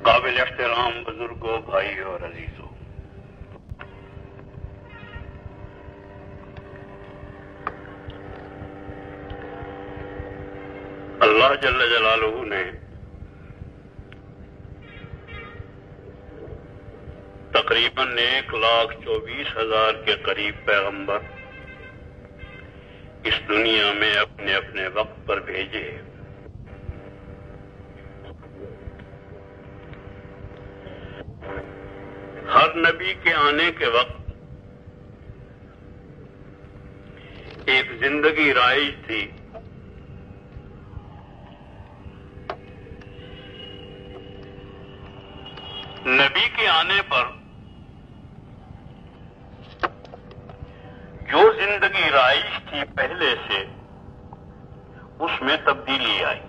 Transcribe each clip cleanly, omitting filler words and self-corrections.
قابل احترام بزرگوں، بھائی اور عزیزوں، اللہ جل جلالہ نے تقریباً 1,24,000 کے قریب پیغمبر اس دنیا میں اپنے اپنے وقت پر بھیجے۔ ہر نبی کے آنے کے وقت ایک زندگی رائج تھی، نبی کے آنے پر جو زندگی رائج تھی پہلے سے اس میں تبدیلی آئی،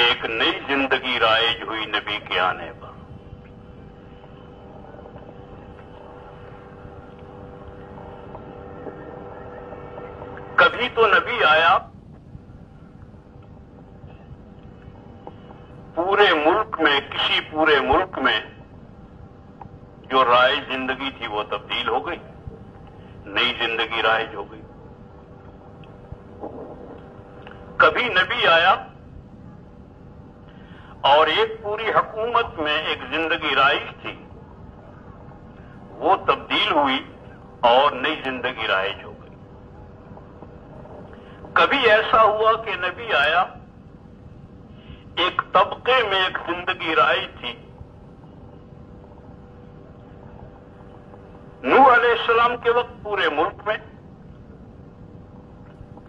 ایک نئی زندگی رائج ہوئی نبی کے آنے پر۔ کبھی تو نبی آیا پورے ملک میں، کسی پورے ملک میں جو رائج زندگی تھی وہ تبدیل ہو گئی، نئی زندگی رائج ہو گئی۔ کبھی نبی آیا اور ایک پوری حکومت میں ایک زندگی رائج تھی، وہ تبدیل ہوئی اور نئی زندگی رائج ہو گئی۔ کبھی ایسا ہوا کہ نبی آیا، ایک طبقے میں ایک زندگی رائج تھی، نوح علیہ السلام کے وقت پورے ملک میں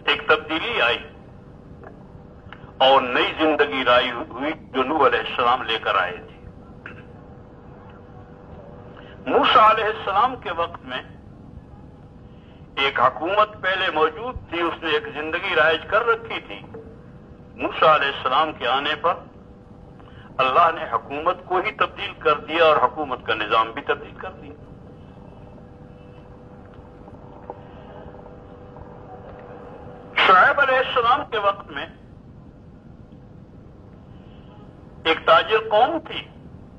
ایک تبدیلی آئی اور نئی زندگی رائج ہوئی جو نوح علیہ السلام لے کر آئے تھے۔ موسیٰ علیہ السلام کے وقت میں ایک حکومت پہلے موجود تھی، اس نے ایک زندگی رائج کر رکھی تھی۔ موسیٰ علیہ السلام کے آنے پر اللہ نے حکومت کو ہی تبدیل کر دیا اور حکومت کا نظام بھی تبدیل کر دیا۔ شعیب علیہ السلام کے وقت میں ایک تاجر قوم تھی،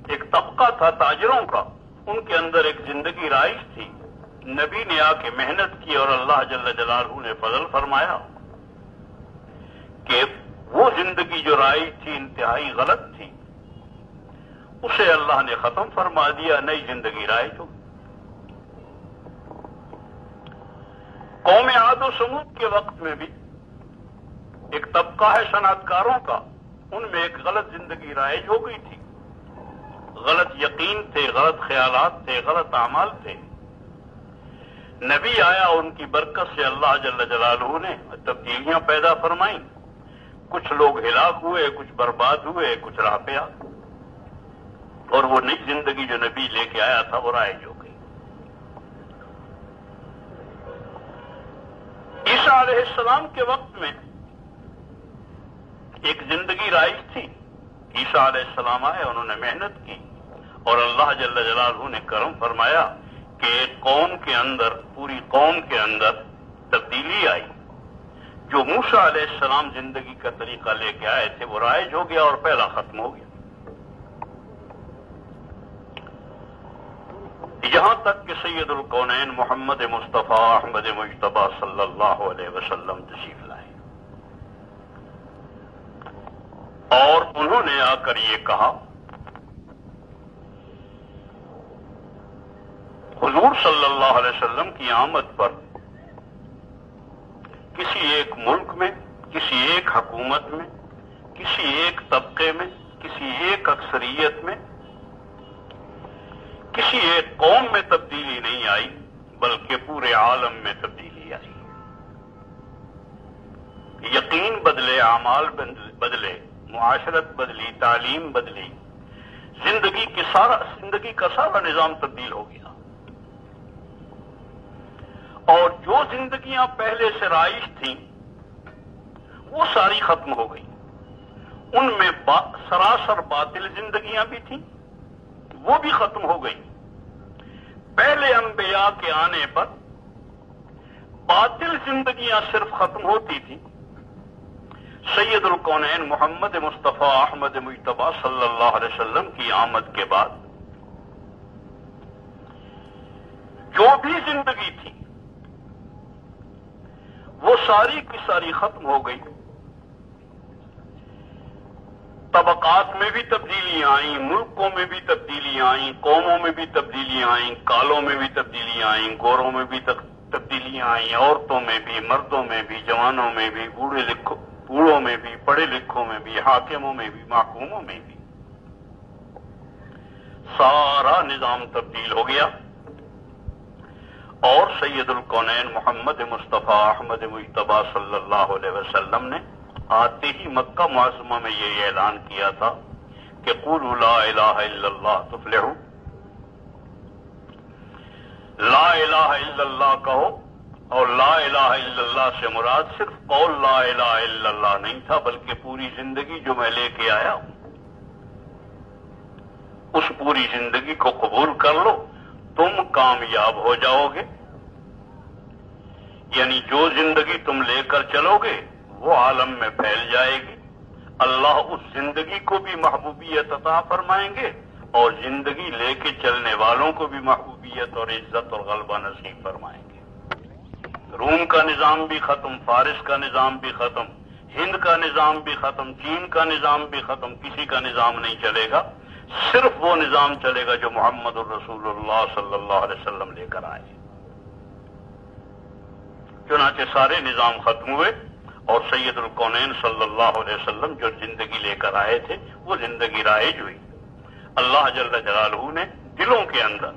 ایک طبقہ تھا تاجروں کا، ان کے اندر ایک زندگی رائج تھی۔ نبی نے آ کے محنت کی اور اللہ جل جلالہ نے فضل فرمایا کہ وہ زندگی جو رائج تھی انتہائی غلط تھی، اسے اللہ نے ختم فرما دیا، نئی زندگی رائج ہو۔ قوم عاد و سمود کے وقت میں بھی ایک طبقہ ہے صنعت کاروں کا، ان میں ایک غلط زندگی رائج ہو گئی تھی، غلط یقین تھے، غلط خیالات تھے، غلط اعمال تھے۔ نبی آیا، ان کی برکت سے اللہ جل جلالہ نے تبدیلیاں پیدا فرمائیں، کچھ لوگ ہلاک ہوئے، کچھ برباد ہوئے، کچھ راہ پہ آ گئے، اور وہ نئی زندگی جو نبی لے کے آیا تھا وہ رائج ہو گئی۔ عیسیٰ علیہ السلام کے وقت میں ایک زندگی رائج تھی، عیسیٰ علیہ السلام آئے، انہوں نے محنت کی اور اللہ جل جلالہ نے کرم فرمایا کہ ایک قوم کے اندر، پوری قوم کے اندر تبدیلی آئی۔ جو موسیٰ علیہ السلام زندگی کا طریقہ لے کے آئے تھے وہ رائج ہو گیا اور پہلا ختم ہو گیا۔ یہاں تک کہ سید الکونین محمد مصطفیٰ احمد مجتبیٰ صلی اللہ علیہ وسلم تشریف لائے اور انہوں نے آ کر یہ کہا، حضور صلی اللہ علیہ وسلم کی آمد پر کسی ایک ملک میں، کسی ایک حکومت میں، کسی ایک طبقے میں، کسی ایک اکثریت میں، کسی ایک قوم میں تبدیلی نہیں آئی بلکہ پورے عالم میں تبدیلی آئی۔ یقین بدلے، اعمال بدلے، معاشرت بدلی، تعلیم بدلی، زندگی کا سارا نظام تبدیل ہو گیا، اور جو زندگیاں پہلے سے رائج تھیں وہ ساری ختم ہو گئی۔ ان میں سراسر باطل زندگیاں بھی تھیں، وہ بھی ختم ہو گئی۔ پہلے انبیاء کے آنے پر باطل زندگیاں صرف ختم ہوتی تھی، سید الکونین محمد مصطفیٰ احمد مجتبیٰ صلی اللہ علیہ وسلم کی آمد کے بعد جو بھی زندگی تھی وہ ساری کی ساری ختم ہو گئی. طبقات میں بھی تبدیلیاں آئیں، ملکوں میں بھی تبدیلیاں آئیں، قوموں میں بھی تبدیلیاں آئیں، کالوں میں بھی تبدیلیاں آئیں، گوروں میں بھی تبدیلیاں آئیں، عورتوں میں بھی، مردوں میں بھی، جوانوں میں بھی، بوڑھوں میں بھی، پڑھے لکھوں میں بھی، حاکموں میں بھی، محکوموں میں بھی. سارا نظام تبدیل ہو گیا اور سید الکونین محمد مصطفیٰ احمد مجتبیٰ صلی اللہ علیہ وسلم نے آتے ہی مکہ معظمہ میں یہ اعلان کیا تھا کہ قولوا لا الہ الا اللہ تفلحوا. لا الہ الا اللہ کہو، اور لا الہ الا اللہ سے مراد صرف قول لا الہ الا اللہ نہیں تھا، بلکہ پوری زندگی جو میں لے کے آیا ہوں اس پوری زندگی کو قبول کر لو، تم کامیاب ہو جاؤ گے. یعنی جو زندگی تم لے کر چلو گے وہ عالم میں پھیل جائے گی. اللہ اس زندگی کو بھی محبوبیت عطا فرمائیں گے اور زندگی لے کے چلنے والوں کو بھی محبوبیت اور عزت اور غلبہ نصیب فرمائیں گے. روم کا نظام بھی ختم، فارس کا نظام بھی ختم، ہند کا نظام بھی ختم، چین کا نظام بھی ختم، کسی کا نظام نہیں چلے گا. صرف وہ نظام چلے گا جو محمد الرسول اللہ صلی اللہ علیہ وسلم لے کر آئے. چنانچہ سارے نظام ختم ہوئے اور سید الکونین صلی اللہ علیہ وسلم جو زندگی لے کر آئے تھے وہ زندگی رائج ہوئی. اللہ جل جلالہ نے دلوں کے اندر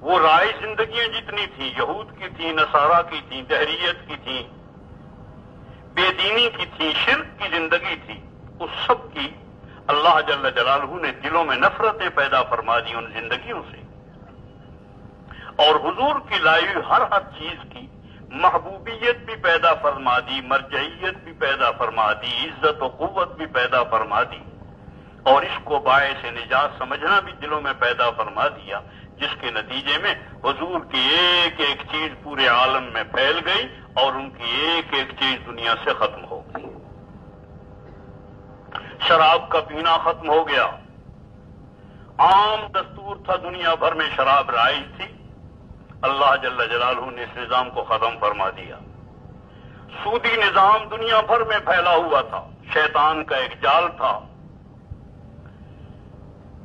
وہ رائج زندگیاں جتنی تھیں، یہود کی تھیں، نصارہ کی تھیں، دہریت کی تھیں، بے دینی کی تھیں، شرک کی زندگی تھی، اس سب کی اللہ جل جلالہ نے دلوں میں نفرتیں پیدا فرما دی ان زندگیوں سے، اور حضور کی لائی ہوئی ہر چیز کی محبوبیت بھی پیدا فرما دی، مرجعیت بھی پیدا فرما دی، عزت و قوت بھی پیدا فرما دی، اور اس کو باعث نجات سمجھنا بھی دلوں میں پیدا فرما دیا، جس کے نتیجے میں حضور کی ایک ایک چیز پورے عالم میں پھیل گئی اور ان کی ایک ایک چیز دنیا سے ختم ہو گئی. شراب کا پینا ختم ہو گیا، عام دستور تھا، دنیا بھر میں شراب رائج تھی، اللہ جل جلالہ نے اس نظام کو ختم فرما دیا. سودی نظام دنیا بھر میں پھیلا ہوا تھا، شیطان کا ایک جال تھا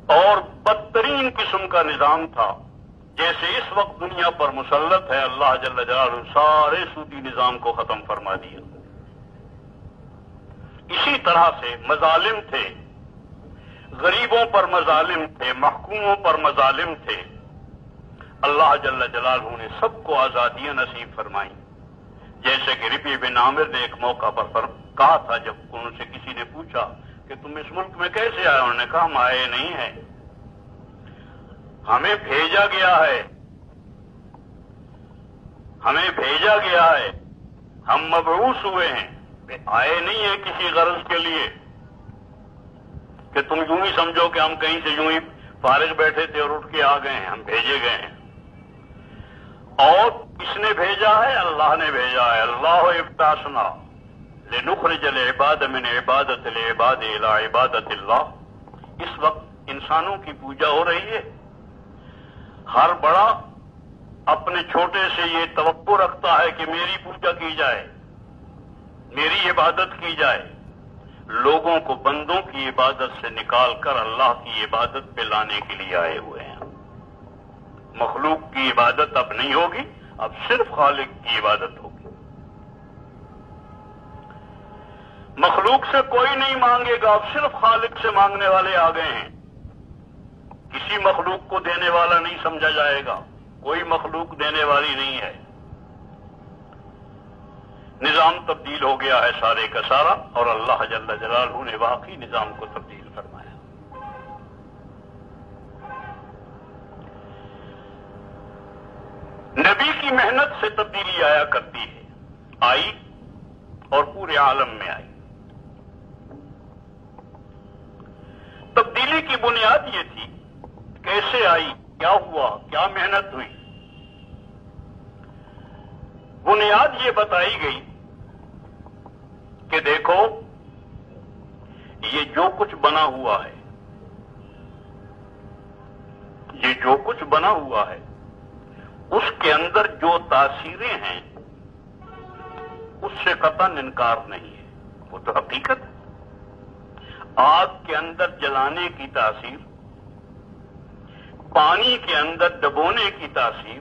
اور بدترین قسم کا نظام تھا. جیسے اس وقت دنیا پر مسلط ہے، اللہ جل جلالہ سارے سودی نظام کو ختم فرما دیا. اسی طرح سے مظالم تھے، غریبوں پر مظالم تھے، محکوموں پر مظالم تھے، اللہ جل جلالہ نے سب کو آزادیاں نصیب فرمائیں. جیسے کہ ربیع بن عامر نے ایک موقع پر کہا تھا، جب ان سے کسی نے پوچھا کہ تم اس ملک میں کیسے آئے، انہوں نے کہا ہم آئے نہیں ہیں، ہمیں بھیجا گیا ہے، ہمیں بھیجا گیا ہے، ہم مبعوث ہوئے ہیں، آئے نہیں ہیں کسی غرض کے لیے کہ تم یوں ہی سمجھو کہ ہم کہیں سے یوں ہی فارغ بیٹھے تھے اور اٹھ کے آ گئے ہیں، ہم بھیجے گئے ہیں. اور کس نے بھیجا ہے؟ اللہ نے بھیجا ہے. اللہ ابتعثنا لنخرج العباد من عبادت العباد الى عبادت اللہ. اس وقت انسانوں کی پوجا ہو رہی ہے، ہر بڑا اپنے چھوٹے سے یہ توقع رکھتا ہے کہ میری پوجا کی جائے، میری عبادت کی جائے. لوگوں کو بندوں کی عبادت سے نکال کر اللہ کی عبادت پہ لانے کے لیے آئے ہوئے ہیں. مخلوق کی عبادت اب نہیں ہوگی، اب صرف خالق کی عبادت ہوگی. مخلوق سے کوئی نہیں مانگے گا، اب صرف خالق سے مانگنے والے آ گئے ہیں. کسی مخلوق کو دینے والا نہیں سمجھا جائے گا، کوئی مخلوق دینے والی نہیں ہے. نظام تبدیل ہو گیا ہے سارے کا سارا، اور اللہ جل جلالہ نے واقعی نظام کو تبدیل فرمایا. نبی کی محنت سے تبدیلی آیا کرتی ہے، آئی اور پورے عالم میں آئی. تبدیلی کی بنیاد یہ تھی، کیسے آئی، کیا ہوا، کیا محنت ہوئی. بنیاد یہ بتائی گئی کہ دیکھو یہ جو کچھ بنا ہوا ہے، یہ جو کچھ بنا ہوا ہے اس کے اندر جو تاثیریں ہیں اس سے قطعاً انکار نہیں ہے، وہ تو حقیقت ہے۔ آگ کے اندر جلانے کی تاثیر، پانی کے اندر ڈبونے کی تاثیر،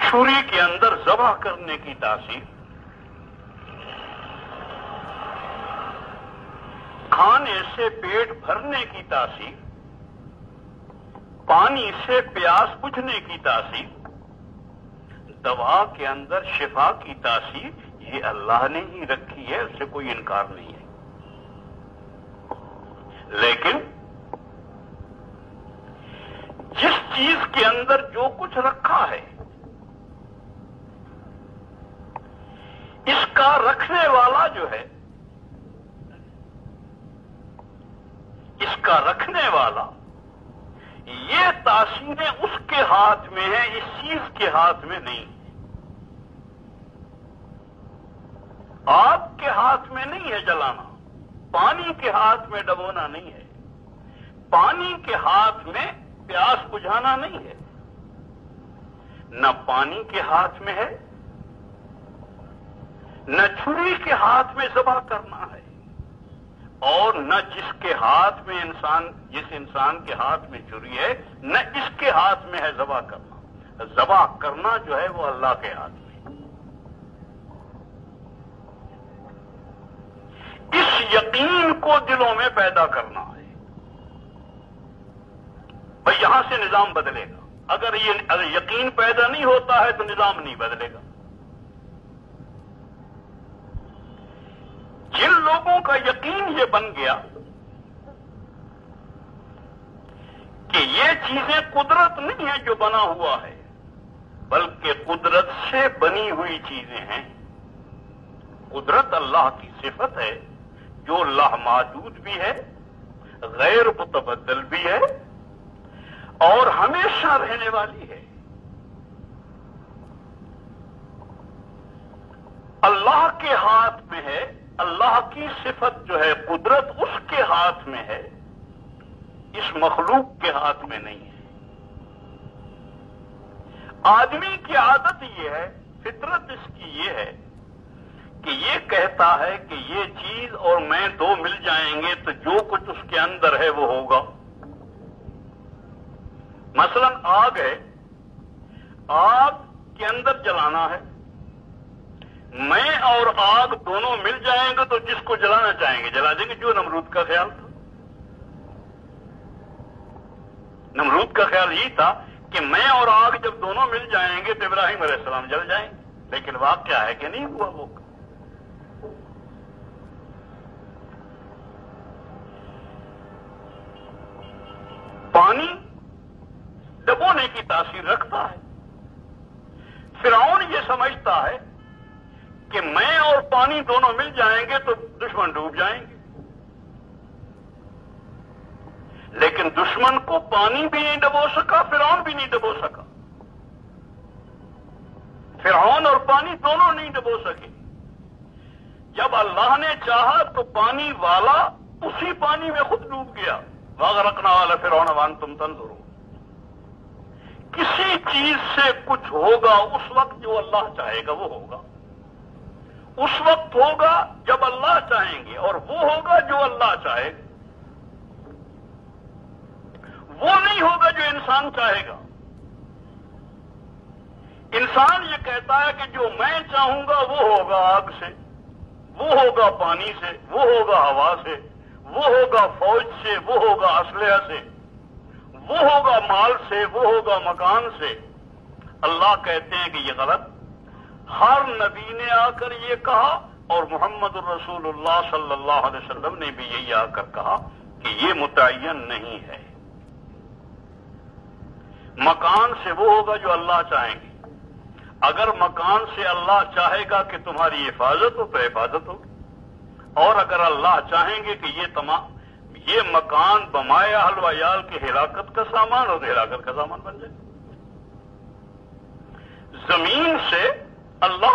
چھری کے اندر ذبح کرنے کی تاثیر، کھانے سے پیٹ بھرنے کی تاثیر، پانی سے پیاس بجھنے کی تاثیر، دوا کے اندر شفا کی تاثیر، یہ اللہ نے ہی رکھی ہے، اس سے کوئی انکار نہیں ہے۔ لیکن جس چیز کے اندر جو کچھ رکھا ہے اس کا رکھنے والا جو ہے، اس کا رکھنے والا، یہ تاثیریں اس کے ہاتھ میں ہیں، اس چیز کے ہاتھ میں نہیں۔ آگ کے ہاتھ میں نہیں ہے جلانا، پانی کے ہاتھ میں ڈبونا نہیں ہے، پانی کے ہاتھ میں پیاس بجھانا نہیں ہے، نہ پانی کے ہاتھ میں ہے، نہ چھری کے ہاتھ میں ذبح کرنا ہے، اور نہ جس کے ہاتھ میں جس انسان کے ہاتھ میں چھری ہے نہ اس کے ہاتھ میں ہے ذبح کرنا۔ ذبح کرنا جو ہے وہ اللہ کے ہاتھ میں۔ اس یقین کو دلوں میں پیدا کرنا ہے، بھئی یہاں سے نظام بدلے گا۔ اگر یقین پیدا نہیں ہوتا ہے تو نظام نہیں بدلے گا۔ جن لوگوں کا یقین یہ بن گیا کہ یہ چیزیں قدرت نہیں ہے جو بنا ہوا ہے، بلکہ قدرت سے بنی ہوئی چیزیں ہیں، قدرت اللہ کی صفت ہے جو لا محدود بھی ہے، غیر متبدل بھی ہے اور ہمیشہ رہنے والی ہے۔ اللہ کے ہاتھ میں ہے، اللہ کی صفت جو ہے قدرت اس کے ہاتھ میں ہے، اس مخلوق کے ہاتھ میں نہیں ہے۔ آدمی کی عادت یہ ہے، فطرت اس کی یہ ہے کہ یہ کہتا ہے کہ یہ چیز اور میں دو مل جائیں گے تو جو کچھ اس کے اندر ہے وہ ہوگا۔ مثلا آگ ہے، آگ کے اندر جلانا ہے، میں اور آگ دونوں مل جائیں گے تو جس کو جلانا چاہیں گے جلا دیں گے، جو نمرود کا خیال تھا۔ نمرود کا خیال یہی تھا کہ میں اور آگ جب دونوں مل جائیں گے تو ابراہیم علیہ السلام جل جائیں گے، لیکن واقعہ ہے کہ نہیں ہوا وہ۔ پانی ڈبونے کی تاثیر رکھتا ہے۔ فرعون یہ سمجھتا ہے کہ میں اور پانی دونوں مل جائیں گے تو دشمن ڈوب جائیں گے، لیکن دشمن کو پانی بھی نہیں ڈبو سکا، فرعون بھی نہیں ڈبو سکا۔ فرعون اور پانی دونوں نہیں ڈبو سکے۔ جب اللہ نے چاہا تو پانی والا اسی پانی میں خود ڈوب گیا۔ وَأَغْرَقْنَا آلَ فِرْعَوْنَ وَأَنْتُمْ تَنْظُرُونَ۔ کسی چیز سے کچھ ہوگا اس وقت جو اللہ چاہے گا وہ ہوگا، اس وقت ہوگا جب اللہ چاہیں گے، اور وہ ہوگا جو اللہ چاہے گا، وہ نہیں ہوگا جو انسان چاہے گا۔ انسان یہ کہتا ہے کہ جو میں چاہوں گا وہ ہوگا آگ سے، وہ ہوگا پانی سے، وہ ہوگا ہوا سے، وہ ہوگا فوج سے، وہ ہوگا اسلحہ سے، وہ ہوگا مال سے، وہ ہوگا مکان سے۔ اللہ کہتے ہیں کہ یہ غلط۔ ہر نبی نے آ کر یہ کہا اور محمد الرسول اللہ صلی اللہ علیہ وسلم نے بھی یہی آ کر کہا کہ یہ متعین نہیں ہے۔ مکان سے وہ ہوگا جو اللہ چاہیں گے۔ اگر مکان سے اللہ چاہے گا کہ تمہاری حفاظت ہو تو حفاظت ہوگی، اور اگر اللہ چاہیں گے کہ یہ مکان بمائے اہل و عیال کی ہلاکت کا سامان ہو تو ہلاکت کا سامان بن جائے۔ زمین سے اللہ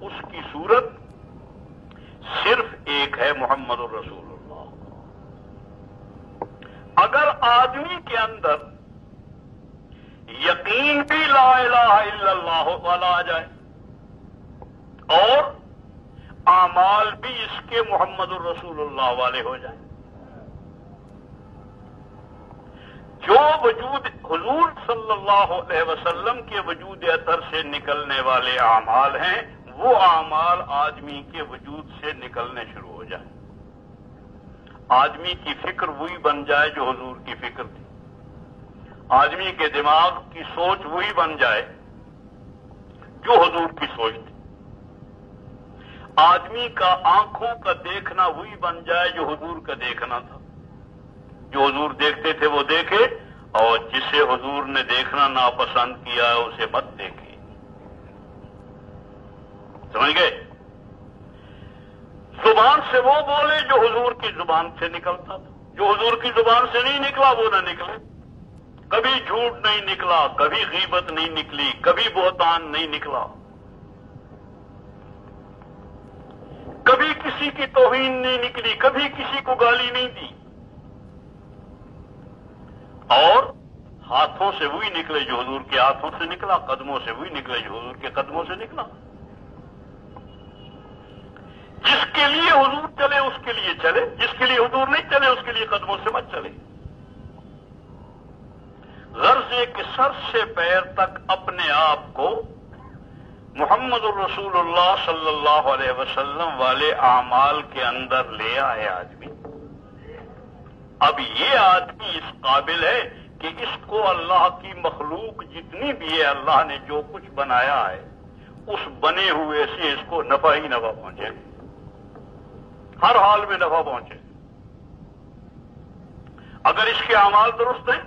اس کی صورت صرف ایک ہے، محمد الرسول اللہ۔ اگر آدمی کے اندر یقین بھی لا الہ الا اللہ والا آ جائے اور اعمال بھی اس کے محمد الرسول اللہ والے ہو جائیں، جو وجود حضور صلی اللہ علیہ وسلم کے وجود اطہر سے نکلنے والے اعمال ہیں، وہ اعمال آدمی کے وجود سے نکلنے شروع ہو جائیں، آدمی کی فکر وہی بن جائے جو حضور کی فکر تھی، آدمی کے دماغ کی سوچ وہی بن جائے جو حضور کی سوچ تھی، آدمی کا آنکھوں کا دیکھنا وہی بن جائے جو حضور کا دیکھنا تھا، جو حضور دیکھتے تھے وہ دیکھے، اور جسے حضور نے دیکھنا ناپسند کیا ہے اسے مت دیکھے۔ سمجھ گئے؟ زبان سے وہ بولے جو حضور کی زبان سے نکلتا تھا، جو حضور کی زبان سے نہیں نکلا وہ نہ نکلے، کبھی جھوٹ نہیں نکلا، کبھی غیبت نہیں نکلی، کبھی بہتان نہیں نکلا، کبھی کسی کی توہین نہیں نکلی، کبھی کسی کو گالی نہیں دی، اور ہاتھوں سے وہی نکلے جو حضور کے ہاتھوں سے نکلا، قدموں سے وہی نکلے جو حضور کے قدموں سے نکلا۔ جس کے لیے حضور چلے اس کے لیے چلے، جس کے لیے حضور نہیں چلے اس کے لیے قدموں سے مت چلے۔ غرض ہے کہ سر سے پیر تک اپنے آپ کو محمد الرسول اللہ صلی اللہ علیہ وسلم والے اعمال کے اندر لے آئے آدمی۔ اب یہ آدمی اس قابل ہے کہ اس کو اللہ کی مخلوق جتنی بھی ہے، اللہ نے جو کچھ بنایا ہے اس بنے ہوئے سے اس کو نفع ہی نفع پہنچے، ہر حال میں نفع پہنچے۔ اگر اس کے اعمال درست ہیں،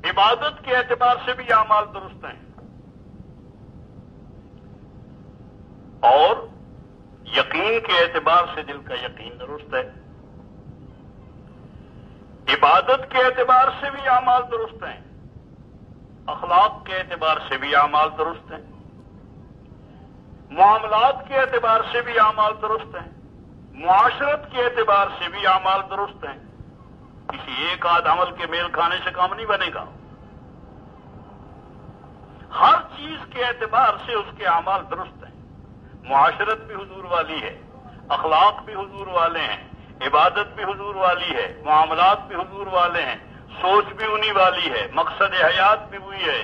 عبادت کے اعتبار سے بھی اعمال درست ہیں، اور یقین کے اعتبار سے دل کا یقین درست ہے، عبادت کے اعتبار سے بھی اعمال درست ہیں، اخلاق کے اعتبار سے بھی اعمال درست ہیں، معاملات کے اعتبار سے بھی اعمال درست ہیں، معاشرت کے اعتبار سے بھی اعمال درست ہیں۔ کسی ایک آدھ عمل کے میل کھانے سے کام نہیں بنے گا، ہر چیز کے اعتبار سے اس کے اعمال درست ہیں۔ معاشرت بھی حضور والی ہے، اخلاق بھی حضور والے ہیں، عبادت بھی حضور والی ہے، معاملات بھی حضور والے ہیں، سوچ بھی انہی والی ہے، مقصد حیات بھی وہی ہے،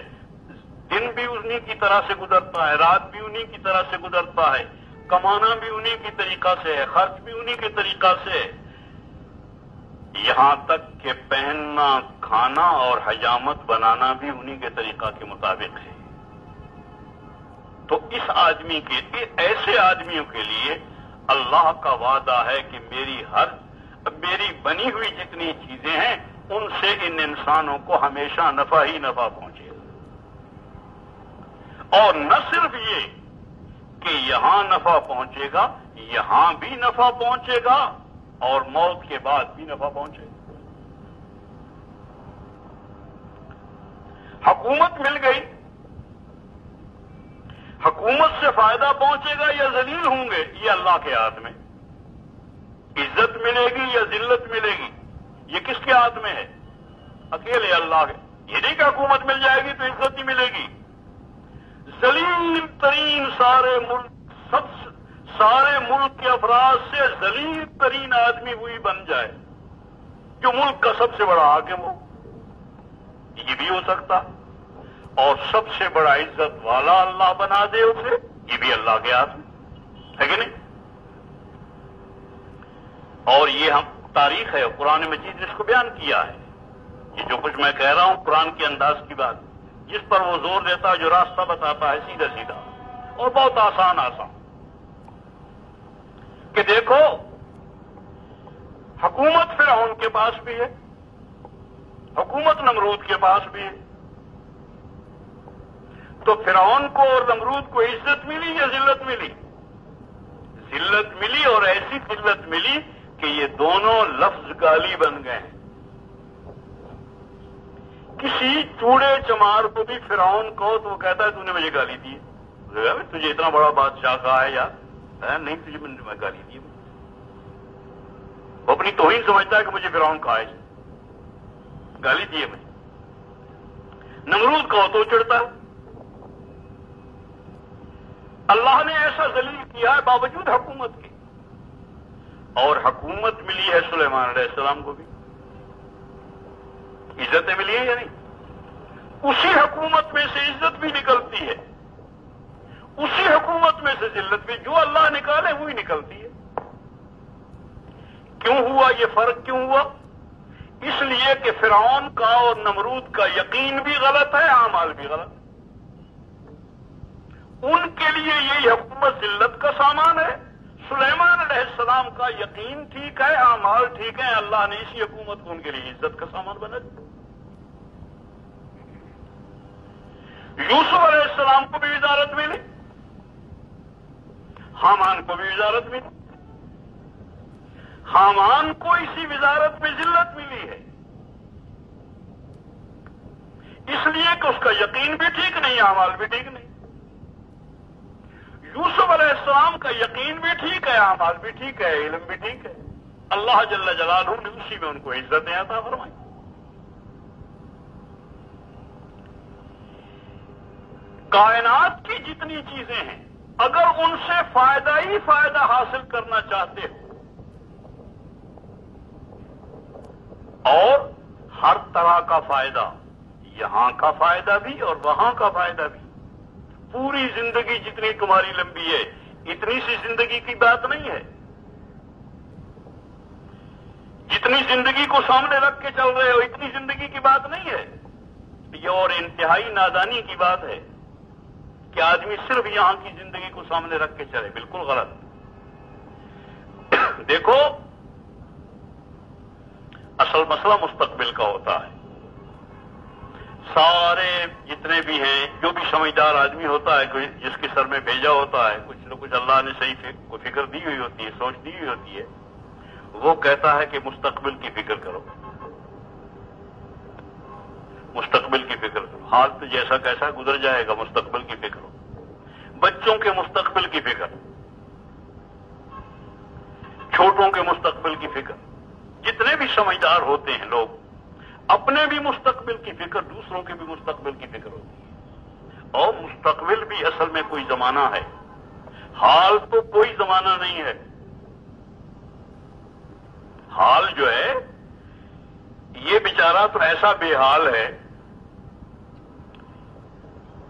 دن بھی انہی کی طرح سے گزرتا ہے، رات بھی انہی کی طرح سے گزرتا ہے، کمانا بھی انہی کی طریقہ سے ہے، خرچ بھی انہی کے طریقہ سے ہے، یہاں تک کہ پہننا، کھانا اور حجامت بنانا بھی انہی کے طریقہ کے مطابق ہے۔ تو اس آدمی کے، ایسے آدمیوں کے لیے اللہ کا وعدہ ہے کہ میری بنی ہوئی جتنی چیزیں ہیں ان سے ان انسانوں کو ہمیشہ نفع ہی نفع پہنچے گا، اور نہ صرف یہ کہ یہاں نفع پہنچے گا، یہاں بھی نفع پہنچے گا اور موت کے بعد بھی نفع پہنچے گا۔ حکومت مل گئی، حکومت سے فائدہ پہنچے گا یا ذلیل ہوں گے یہ اللہ کے ہاتھ میں، عزت ملے گی یا ذلت ملے گی یہ کس کے ہاتھ میں ہے؟ اکیلے اللہ کے۔ یہ نہیں کہ حکومت مل جائے گی تو عزت ہی ملے گی، ذلیل ترین سارے ملک کے افراد سے ذلیل ترین آدمی وہی بن جائے جو ملک کا سب سے بڑا حاکم ہو، یہ بھی ہو سکتا، اور سب سے بڑا عزت والا اللہ بنا دے اسے، یہ بھی اللہ کے ہاتھ میں ہے کہ نہیں؟ اور یہ ہم تاریخ ہے، قرآن مجید نے اس کو بیان کیا ہے۔ یہ جو کچھ میں کہہ رہا ہوں قرآن کے انداز کی بات، جس پر وہ زور دیتا ہے، جو راستہ بتاتا ہے سیدھا سیدھا اور بہت آسان کہ دیکھو حکومت فرعون کے پاس بھی ہے، حکومت نمرود کے پاس بھی ہے، تو فرعون کو اور نمرود کو عزت ملی یا ذلت ملی؟ ذلت ملی، اور ایسی ذلت ملی کہ یہ دونوں لفظ گالی بن گئے ہیں۔ کسی چوڑے چمار کو بھی فرعون کہو تو وہ کہتا ہے تو نے مجھے گالی دی ہے، تجھے اتنا بڑا بادشاہ کہا ہے یار؟ نہیں تجھے میں گالی دی. وہ اپنی توہین سمجھتا ہے کہ مجھے فرعون کہا ہے، گالی دی ہے مجھے. نمرود کہو تو چڑھتا ہے. اللہ نے ایسا ذلیل کیا ہے باوجود حکومت کے، اور حکومت ملی ہے سلیمان علیہ السلام کو بھی. عزتیں ملی ہیں یا نہیں؟ اسی حکومت میں سے عزت بھی نکلتی ہے، اسی حکومت میں سے ذلت بھی. جو اللہ نکالے وہی نکلتی ہے. کیوں ہوا یہ فرق؟ کیوں ہوا؟ اس لیے کہ فرعون کا اور نمرود کا یقین بھی غلط ہے، اعمال بھی غلط. ان کے لیے یہی حکومت ذلت کا سامان ہے. سلیمان علیہ السلام کا یقین ٹھیک ہے، اعمال ٹھیک ہے، اللہ نے اسی حکومت کو ان کے لیے عزت کا سامان بنا دیا. یوسف علیہ السلام کو بھی وزارت ملی، حامان کو بھی وزارت ملی. حامان کو اسی وزارت میں ذلت ملی ہے، اس لیے کہ اس کا یقین بھی ٹھیک نہیں، اعمال بھی ٹھیک نہیں. یوسف علیہ السلام کا یقین بھی ٹھیک ہے، اعمال بھی ٹھیک ہے، علم بھی ٹھیک ہے. اللہ جل جلالہ نے اسی میں ان کو عزتیں عطا فرمائی. کائنات کی جتنی چیزیں ہیں، اگر ان سے فائدہ ہی فائدہ حاصل کرنا چاہتے ہو، اور ہر طرح کا فائدہ، یہاں کا فائدہ بھی اور وہاں کا فائدہ بھی، پوری زندگی جتنی تمہاری لمبی ہے، اتنی سی زندگی کی بات نہیں ہے. جتنی زندگی کو سامنے رکھ کے چل رہے ہو اتنی زندگی کی بات نہیں ہے. یہ اور انتہائی نادانی کی بات ہے کہ آدمی صرف یہاں کی زندگی کو سامنے رکھ کے چلے. بالکل غلط. دیکھو، اصل مسئلہ مستقبل کا ہوتا ہے. سارے جتنے بھی ہیں، جو بھی سمجھدار آدمی ہوتا ہے، جس کے سر میں بھیجا ہوتا ہے، کچھ نہ کچھ اللہ نے صحیح کو فکر دی ہوئی ہوتی ہے، سوچ دی ہوئی ہوتی ہے، وہ کہتا ہے کہ مستقبل کی فکر کرو، مستقبل کی فکر کرو. حال تو جیسا کیسا گزر جائے گا، مستقبل کی فکر ہو. بچوں کے مستقبل کی فکر، چھوٹوں کے مستقبل کی فکر. جتنے بھی سمجھدار ہوتے ہیں لوگ، اپنے بھی مستقبل کی فکر، دوسروں کے بھی مستقبل کی فکر ہوتی ہے. اور مستقبل بھی اصل میں کوئی زمانہ ہے، حال تو کوئی زمانہ نہیں ہے. حال جو ہے، یہ بیچارہ تو ایسا بے حال ہے.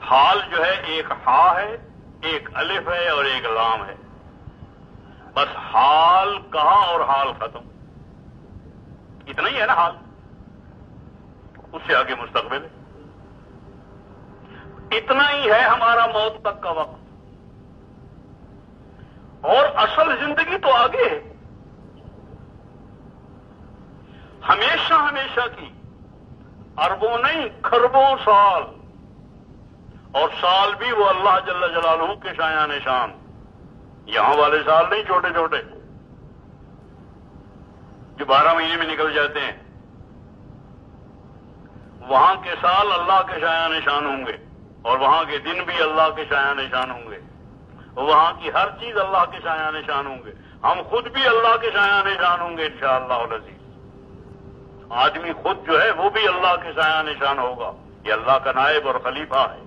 حال جو ہے ایک ہا ہے، ایک الف ہے اور ایک لام ہے. بس حال کہا اور حال ختم. اتنا ہی ہے نا حال، اس سے آگے مستقبل ہے. اتنا ہی ہے ہمارا موت تک کا وقت، اور اصل زندگی تو آگے ہے، ہمیشہ ہمیشہ کی، اربوں نہیں کھربوں سال. اور سال بھی وہ اللہ جل جلالہ کے شایان شان. یہاں والے سال نہیں چھوٹے چھوٹے جو 12 مہینے میں نکل جاتے ہیں. وہاں کے سال اللہ کے شایان شان ہوں گے، اور وہاں کے دن بھی اللہ کے شایان شان ہوں گے. وہاں کی ہر چیز اللہ کے شایان شان ہوں گے. ہم خود بھی اللہ کے شایان شان ہوں گے انشاءاللہ العزیز. آدمی خود جو ہے وہ بھی اللہ کے شایان شان ہوگا. یہ اللہ کا نائب اور خلیفہ ہے.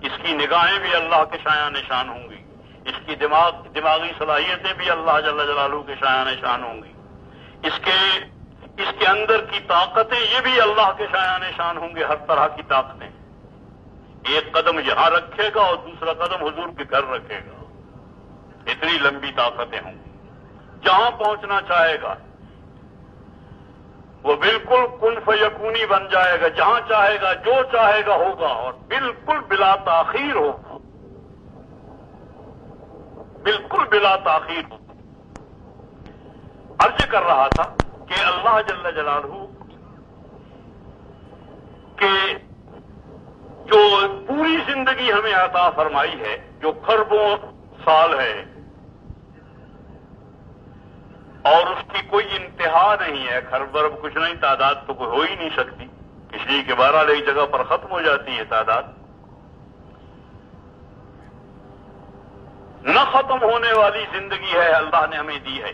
اس کی نگاہیں بھی اللہ کے شایان شان ہوں گی. اس کی دماغی صلاحیتیں بھی اللہ جل جلالہ کے شایان شان ہوں گی. اس کے اندر کی طاقتیں یہ بھی اللہ کے شایان شان ہوں گے. ہر طرح کی طاقتیں. ایک قدم یہاں رکھے گا اور دوسرا قدم حضور کے گھر رکھے گا. اتنی لمبی طاقتیں ہوں گی. جہاں پہنچنا چاہے گا وہ بالکل کن فیکونی بن جائے گا. جہاں چاہے گا، جو چاہے گا ہوگا، اور بالکل بلا تاخیر ہوگا. بالکل بلا تاخیر ہوگا. عرض کر رہا تھا کہ اللہ جل جلالہ کہ جو پوری زندگی ہمیں عطا فرمائی ہے، جو کھربوں سال ہے، اور اس کی کوئی انتہا نہیں ہے. کھرب ورب کچھ نہیں، تعداد تو کوئی ہو ہی نہیں سکتی، اس لیے کہ 12 ایک جگہ پر ختم ہو جاتی ہے تعداد. نہ ختم ہونے والی زندگی ہے اللہ نے ہمیں دی ہے.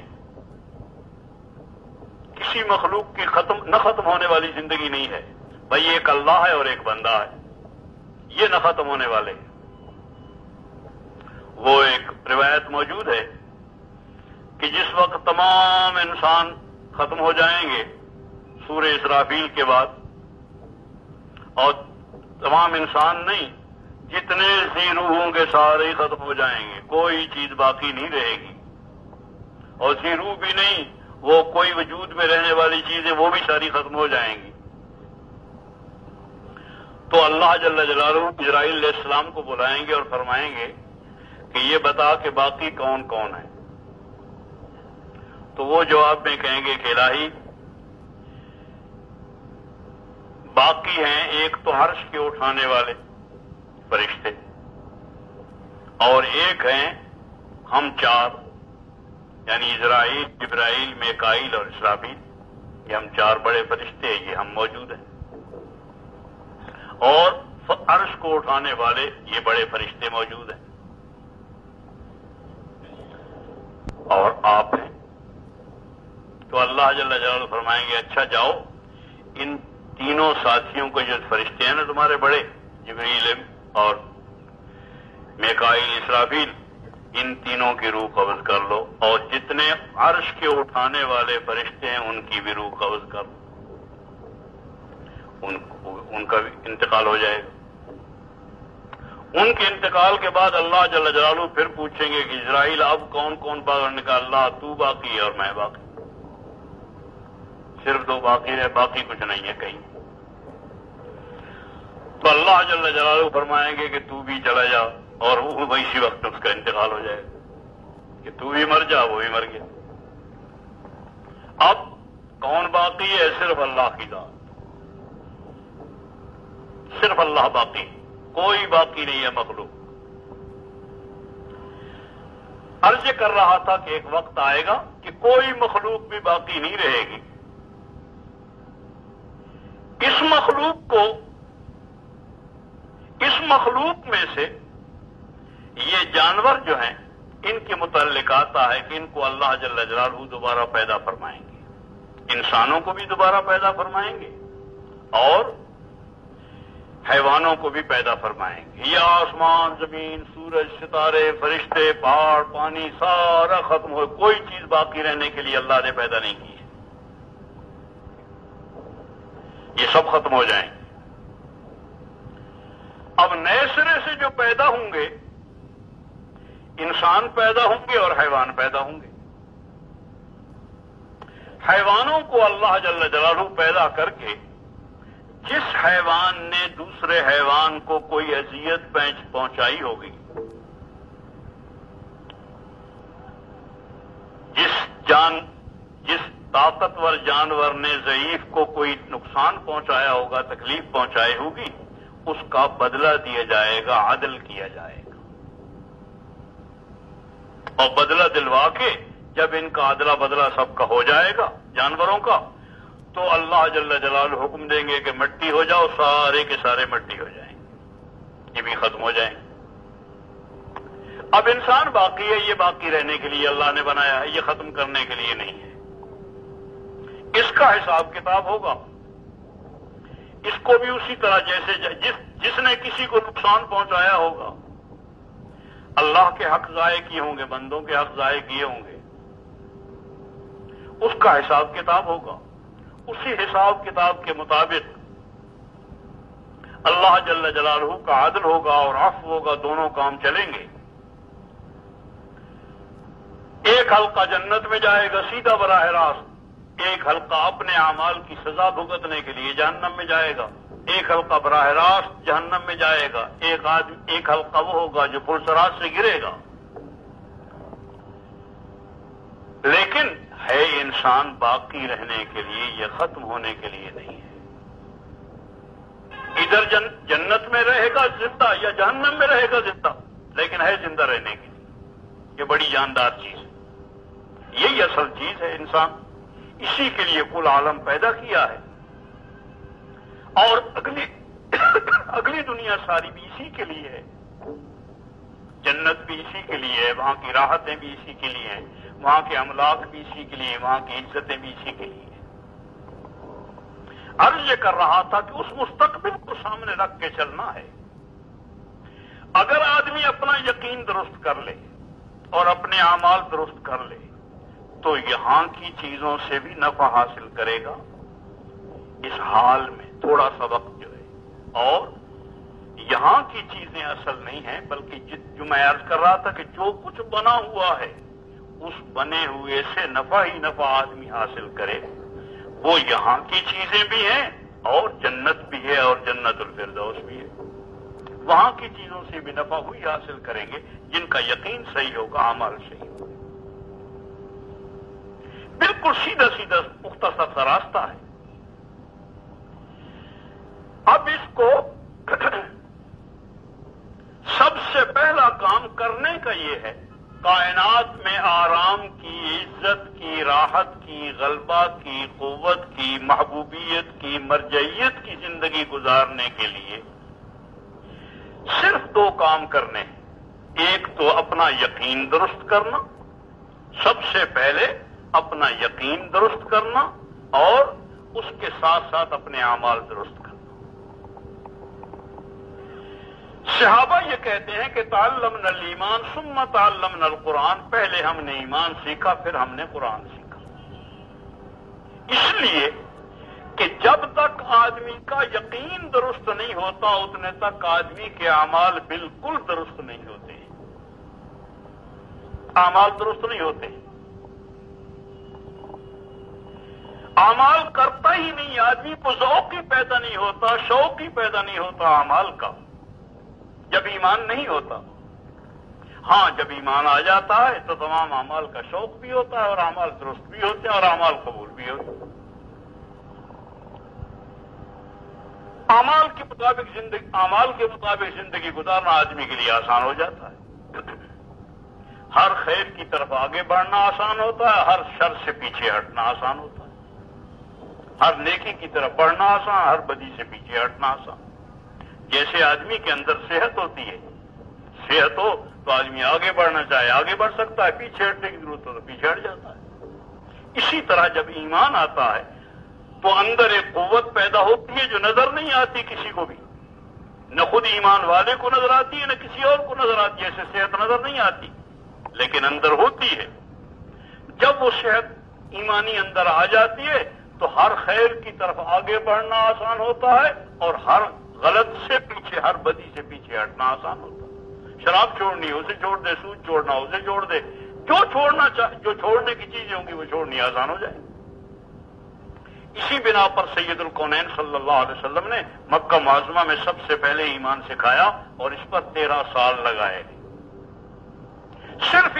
کسی مخلوق کی نہ ختم ہونے والی زندگی نہیں ہے. بھائی ایک اللہ ہے اور ایک بندہ ہے، یہ نہ ختم ہونے والے. وہ ایک روایت موجود ہے کہ جس وقت تمام انسان ختم ہو جائیں گے سورہ اسرافیل کے بعد، اور تمام انسان نہیں، جتنے ذی روح ہوں گے سارے ہی ختم ہو جائیں گے، کوئی چیز باقی نہیں رہے گی. اور ذی روح بھی نہیں، وہ کوئی وجود میں رہنے والی چیزیں وہ بھی ساری ختم ہو جائیں گی. تو اللہ جل جلالہ اسرائیل علیہ السلام کو بلائیں گے اور فرمائیں گے کہ یہ بتا کہ باقی کون کون ہے. تو وہ جواب میں کہیں گے کہ الہی باقی ہیں ایک تو عرش کے اٹھانے والے فرشتے، اور ایک ہیں ہم چار، یعنی اسرائیل، جبرائیل، میکائیل اور اسرافیل. یہ ہم چار بڑے فرشتے ہیں، یہ ہم موجود ہیں. اور عرش کو اٹھانے والے یہ بڑے فرشتے موجود ہیں، اور آپ ہیں. تو اللہ جل جلالہ فرمائیں گے اچھا جاؤ ان تینوں ساتھیوں کو، جو فرشتے ہیں نا تمہارے بڑے، جبریل اور میکائیل، اسرافیل، ان تینوں کی روح قبض کر لو، اور جتنے عرش کے اٹھانے والے فرشتے ہیں ان کی بھی روح قبض کر لو. ان کا بھی انتقال ہو جائے گا. ان کے انتقال کے بعد اللہ جل جلالہ پھر پوچھیں گے کہ اسرائیل اب کون کون باقی؟ نکال اللہ تو باقی ہے اور میں باقی، صرف دو باقی ہے، باقی کچھ نہیں ہے کہیں. تو اللہ جل جلالہ فرمائیں گے کہ تو بھی چلا جا، اور وہ اسی وقت اس کا انتقال ہو جائے گا کہ تو بھی مر جا، وہ بھی مر گیا. اب کون باقی ہے؟ صرف اللہ کی ذات، صرف اللہ باقی، کوئی باقی نہیں ہے مخلوق. عرض کر رہا تھا کہ ایک وقت آئے گا کہ کوئی مخلوق بھی باقی نہیں رہے گی. اس مخلوق میں سے یہ جانور جو ہیں ان کے متعلق آتا ہے کہ ان کو اللہ جل جلالہ دوبارہ پیدا فرمائیں گے. انسانوں کو بھی دوبارہ پیدا فرمائیں گے اور حیوانوں کو بھی پیدا فرمائیں گے. یہ آسمان، زمین، سورج، ستارے، فرشتے، پہاڑ، پانی سارا ختم ہو، کوئی چیز باقی رہنے کے لیے اللہ نے پیدا نہیں کی ہے. یہ سب ختم ہو جائیں. اب نئے سرے سے جو پیدا ہوں گے، انسان پیدا ہوں گے اور حیوان پیدا ہوں گے. حیوانوں کو اللہ جل جلالہ پیدا کر کے جس حیوان نے دوسرے حیوان کو کوئی اذیت پہنچائی ہوگی، جس طاقتور جانور نے ضعیف کو کوئی نقصان پہنچایا ہوگا، تکلیف پہنچائی ہوگی، اس کا بدلہ دیا جائے گا، عدل کیا جائے گا. اور بدلہ دلوا کے جب ان کا عدلہ بدلہ سب کا ہو جائے گا جانوروں کا، تو اللہ جل جلالہ حکم دیں گے کہ مٹی ہو جاؤ، سارے کے سارے مٹی ہو جائیں گے، یہ بھی ختم ہو جائیں گے. اب انسان باقی ہے، یہ باقی رہنے کے لیے اللہ نے بنایا ہے، یہ ختم کرنے کے لیے نہیں ہے. اس کا حساب کتاب ہوگا. اس کو بھی اسی طرح جیسے جس نے کسی کو نقصان پہنچایا ہوگا، اللہ کے حق ضائع کیے ہوں گے، بندوں کے حق ضائع کیے ہوں گے، اس کا حساب کتاب ہوگا. اسی حساب کتاب کے مطابق اللہ جل جلالہ کا عدل ہوگا اور عفو ہوگا، دونوں کام چلیں گے. ایک حلقہ جنت میں جائے گا سیدھا براہ راست، ایک حلقہ اپنے اعمال کی سزا بھگتنے کے لیے جہنم میں جائے گا، ایک حلقہ براہ راست جہنم میں جائے گا، ایک حلقہ وہ ہوگا جو پرسرات سے گرے گا. لیکن ہے انسان باقی رہنے کے لیے، یہ ختم ہونے کے لیے نہیں ہے. ادھر جنت میں رہے گا زندہ یا جہنم میں رہے گا زندہ، لیکن ہے زندہ رہنے کے لیے. یہ بڑی جاندار چیز ہے، یہی اصل چیز ہے. انسان اسی کے لیے کل عالم پیدا کیا ہے، اور اگلی دنیا ساری بھی اسی کے لیے ہے. جنت بھی اسی کے لیے ہے، وہاں کی راحتیں بھی اسی کے لیے ہیں، وہاں کے املاک بھی اسی کے لیے، وہاں کی عزتیں بھی اسی کے لیے ہیں۔ عرض یہ کر رہا تھا کہ اس مستقبل کو سامنے رکھ کے چلنا ہے۔ اگر آدمی اپنا یقین درست کر لے اور اپنے اعمال درست کر لے تو یہاں کی چیزوں سے بھی نفع حاصل کرے گا اس حال میں تھوڑا سا وقت جو ہے، اور یہاں کی چیزیں اصل نہیں ہیں، بلکہ جو میں عرض کر رہا تھا کہ جو کچھ بنا ہوا ہے اس بنے ہوئے سے نفع ہی نفع آدمی حاصل کرے، وہ یہاں کی چیزیں بھی ہیں اور جنت بھی ہے اور جنت الفردوس بھی ہے۔ وہاں کی چیزوں سے بھی نفع وہی حاصل کریں گے جن کا یقین صحیح ہوگا، اعمال صحیح ہوگا۔ بالکل سیدھا سیدھا مختصر سا راستہ ہے۔ اب اس کو سب سے پہلا کام کرنے کا یہ ہے، کائنات میں آرام کی، عزت کی، راحت کی، غلبہ کی، قوت کی، محبوبیت کی، مرجعیت کی زندگی گزارنے کے لیے صرف دو کام کرنے ہیں۔ ایک تو اپنا یقین درست کرنا، سب سے پہلے اپنا یقین درست کرنا، اور اس کے ساتھ ساتھ اپنے اعمال درست کرنا۔ صحابہ یہ کہتے ہیں کہ تعلمنا الایمان ثم تعلمنا القرآن، پہلے ہم نے ایمان سیکھا پھر ہم نے قرآن سیکھا۔ اس لیے کہ جب تک آدمی کا یقین درست نہیں ہوتا اتنے تک آدمی کے اعمال بالکل درست نہیں ہوتے، اعمال درست نہیں ہوتے، اعمال کرتا ہی نہیں آدمی کو، ذوق ہی پیدا نہیں ہوتا، شوق ہی پیدا نہیں ہوتا اعمال کا جب ایمان نہیں ہوتا۔ ہاں جب ایمان آ جاتا ہے تو تمام اعمال کا شوق بھی ہوتا ہے اور اعمال درست بھی ہوتے ہیں اور اعمال قبول بھی ہوتے ہیں۔ اعمال کے مطابق زندگی گزارنا آدمی کے لیے آسان ہو جاتا ہے۔ ہر خیر کی طرف آگے بڑھنا آسان ہوتا ہے، ہر شر سے پیچھے ہٹنا آسان ہوتا ہے، ہر نیکی کی طرف بڑھنا آسان، ہر بدی سے پیچھے ہٹنا آسان۔ جیسے آدمی کے اندر صحت ہوتی ہے، صحت ہو تو آدمی آگے بڑھنا چاہے آگے بڑھ سکتا ہے، پیچھے ہٹنے کی ضرورت ہو تو پیچھے ہٹ جاتا ہے۔ اسی طرح جب ایمان آتا ہے تو اندر ایک قوت پیدا ہوتی ہے جو نظر نہیں آتی کسی کو بھی، نہ خود ایمان والے کو نظر آتی ہے نہ کسی اور کو نظر آتی ہے، جیسے صحت نظر نہیں آتی لیکن اندر ہوتی ہے۔ جب وہ صحت ایمانی اندر آ جاتی ہے تو ہر خیر کی طرف آگے بڑھنا آسان ہوتا ہے اور ہر غلط سے پیچھے، ہر بدی سے پیچھے ہٹنا آسان ہوتا ہے۔ شراب چھوڑنی ہے اسے چھوڑ دے، سود چھوڑنا اسے چھوڑ دے، جو چھوڑنے کی چیزیں ہوں گی وہ چھوڑنی آسان ہو جائے۔ اسی بنا پر سید الکونین صلی اللہ علیہ وسلم نے مکہ معظمہ میں سب سے پہلے ایمان سکھایا اور اس پر 13 سال لگائے۔ صرف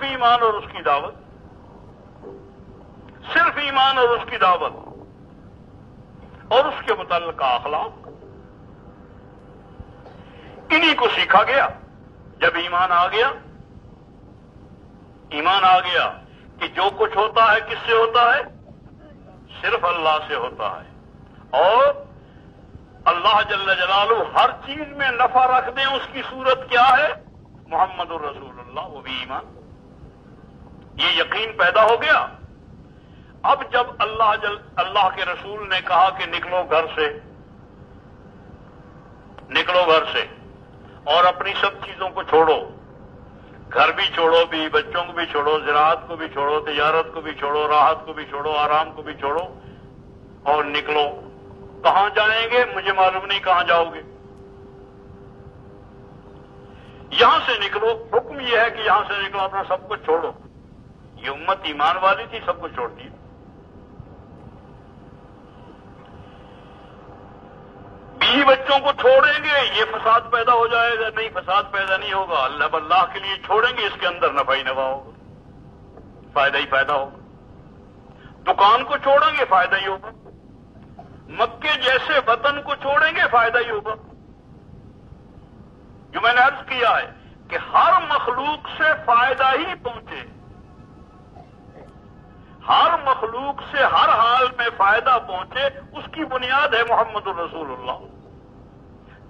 ایمان اور اس کی دعوت، صرف ایمان اور اس کی دعوت اور اس کے متعلق اخلاق، انہی کو سیکھا گیا۔ جب ایمان آ گیا کہ جو کچھ ہوتا ہے کس سے ہوتا ہے؟ صرف اللہ سے ہوتا ہے، اور اللہ جل جلالہ ہر چیز میں نفع رکھ دیں اس کی صورت کیا ہے؟ محمد الرسول اللہ، وہ بھی ایمان۔ یہ یقین پیدا ہو گیا۔ اب جب اللہ کے رسول نے کہا کہ نکلو گھر سے اور اپنی سب چیزوں کو چھوڑو، گھر بھی چھوڑو، بھی بچوں کو بھی چھوڑو، زراعت کو بھی چھوڑو، تجارت کو بھی چھوڑو، راحت کو بھی چھوڑو، آرام کو بھی چھوڑو اور نکلو۔ کہاں جائیں گے؟ مجھے معلوم نہیں کہاں جاؤ گے، یہاں سے نکلو۔ حکم یہ ہے کہ یہاں سے نکلو، اپنا سب کچھ چھوڑو۔ یہ امت ایمان والی تھی، سب کچھ چھوڑتی ہے۔ بیوی بچوں کو چھوڑیں گے یہ فساد پیدا ہو جائے گا، نہیں فساد پیدا نہیں ہوگا، اللہ کے لیے چھوڑیں گے، اس کے اندر نفع ہی نفع ہوگا، فائدہ ہی فائدہ ہوگا۔ دکان کو چھوڑیں گے فائدہ ہی ہوگا، مکے جیسے وطن کو چھوڑیں گے فائدہ ہی ہوگا۔ جو میں نے عرض کیا ہے کہ ہر مخلوق سے فائدہ ہی پہنچے، ہر مخلوق سے ہر حال میں فائدہ پہنچے، اس کی بنیاد ہے محمد الرسول اللہ۔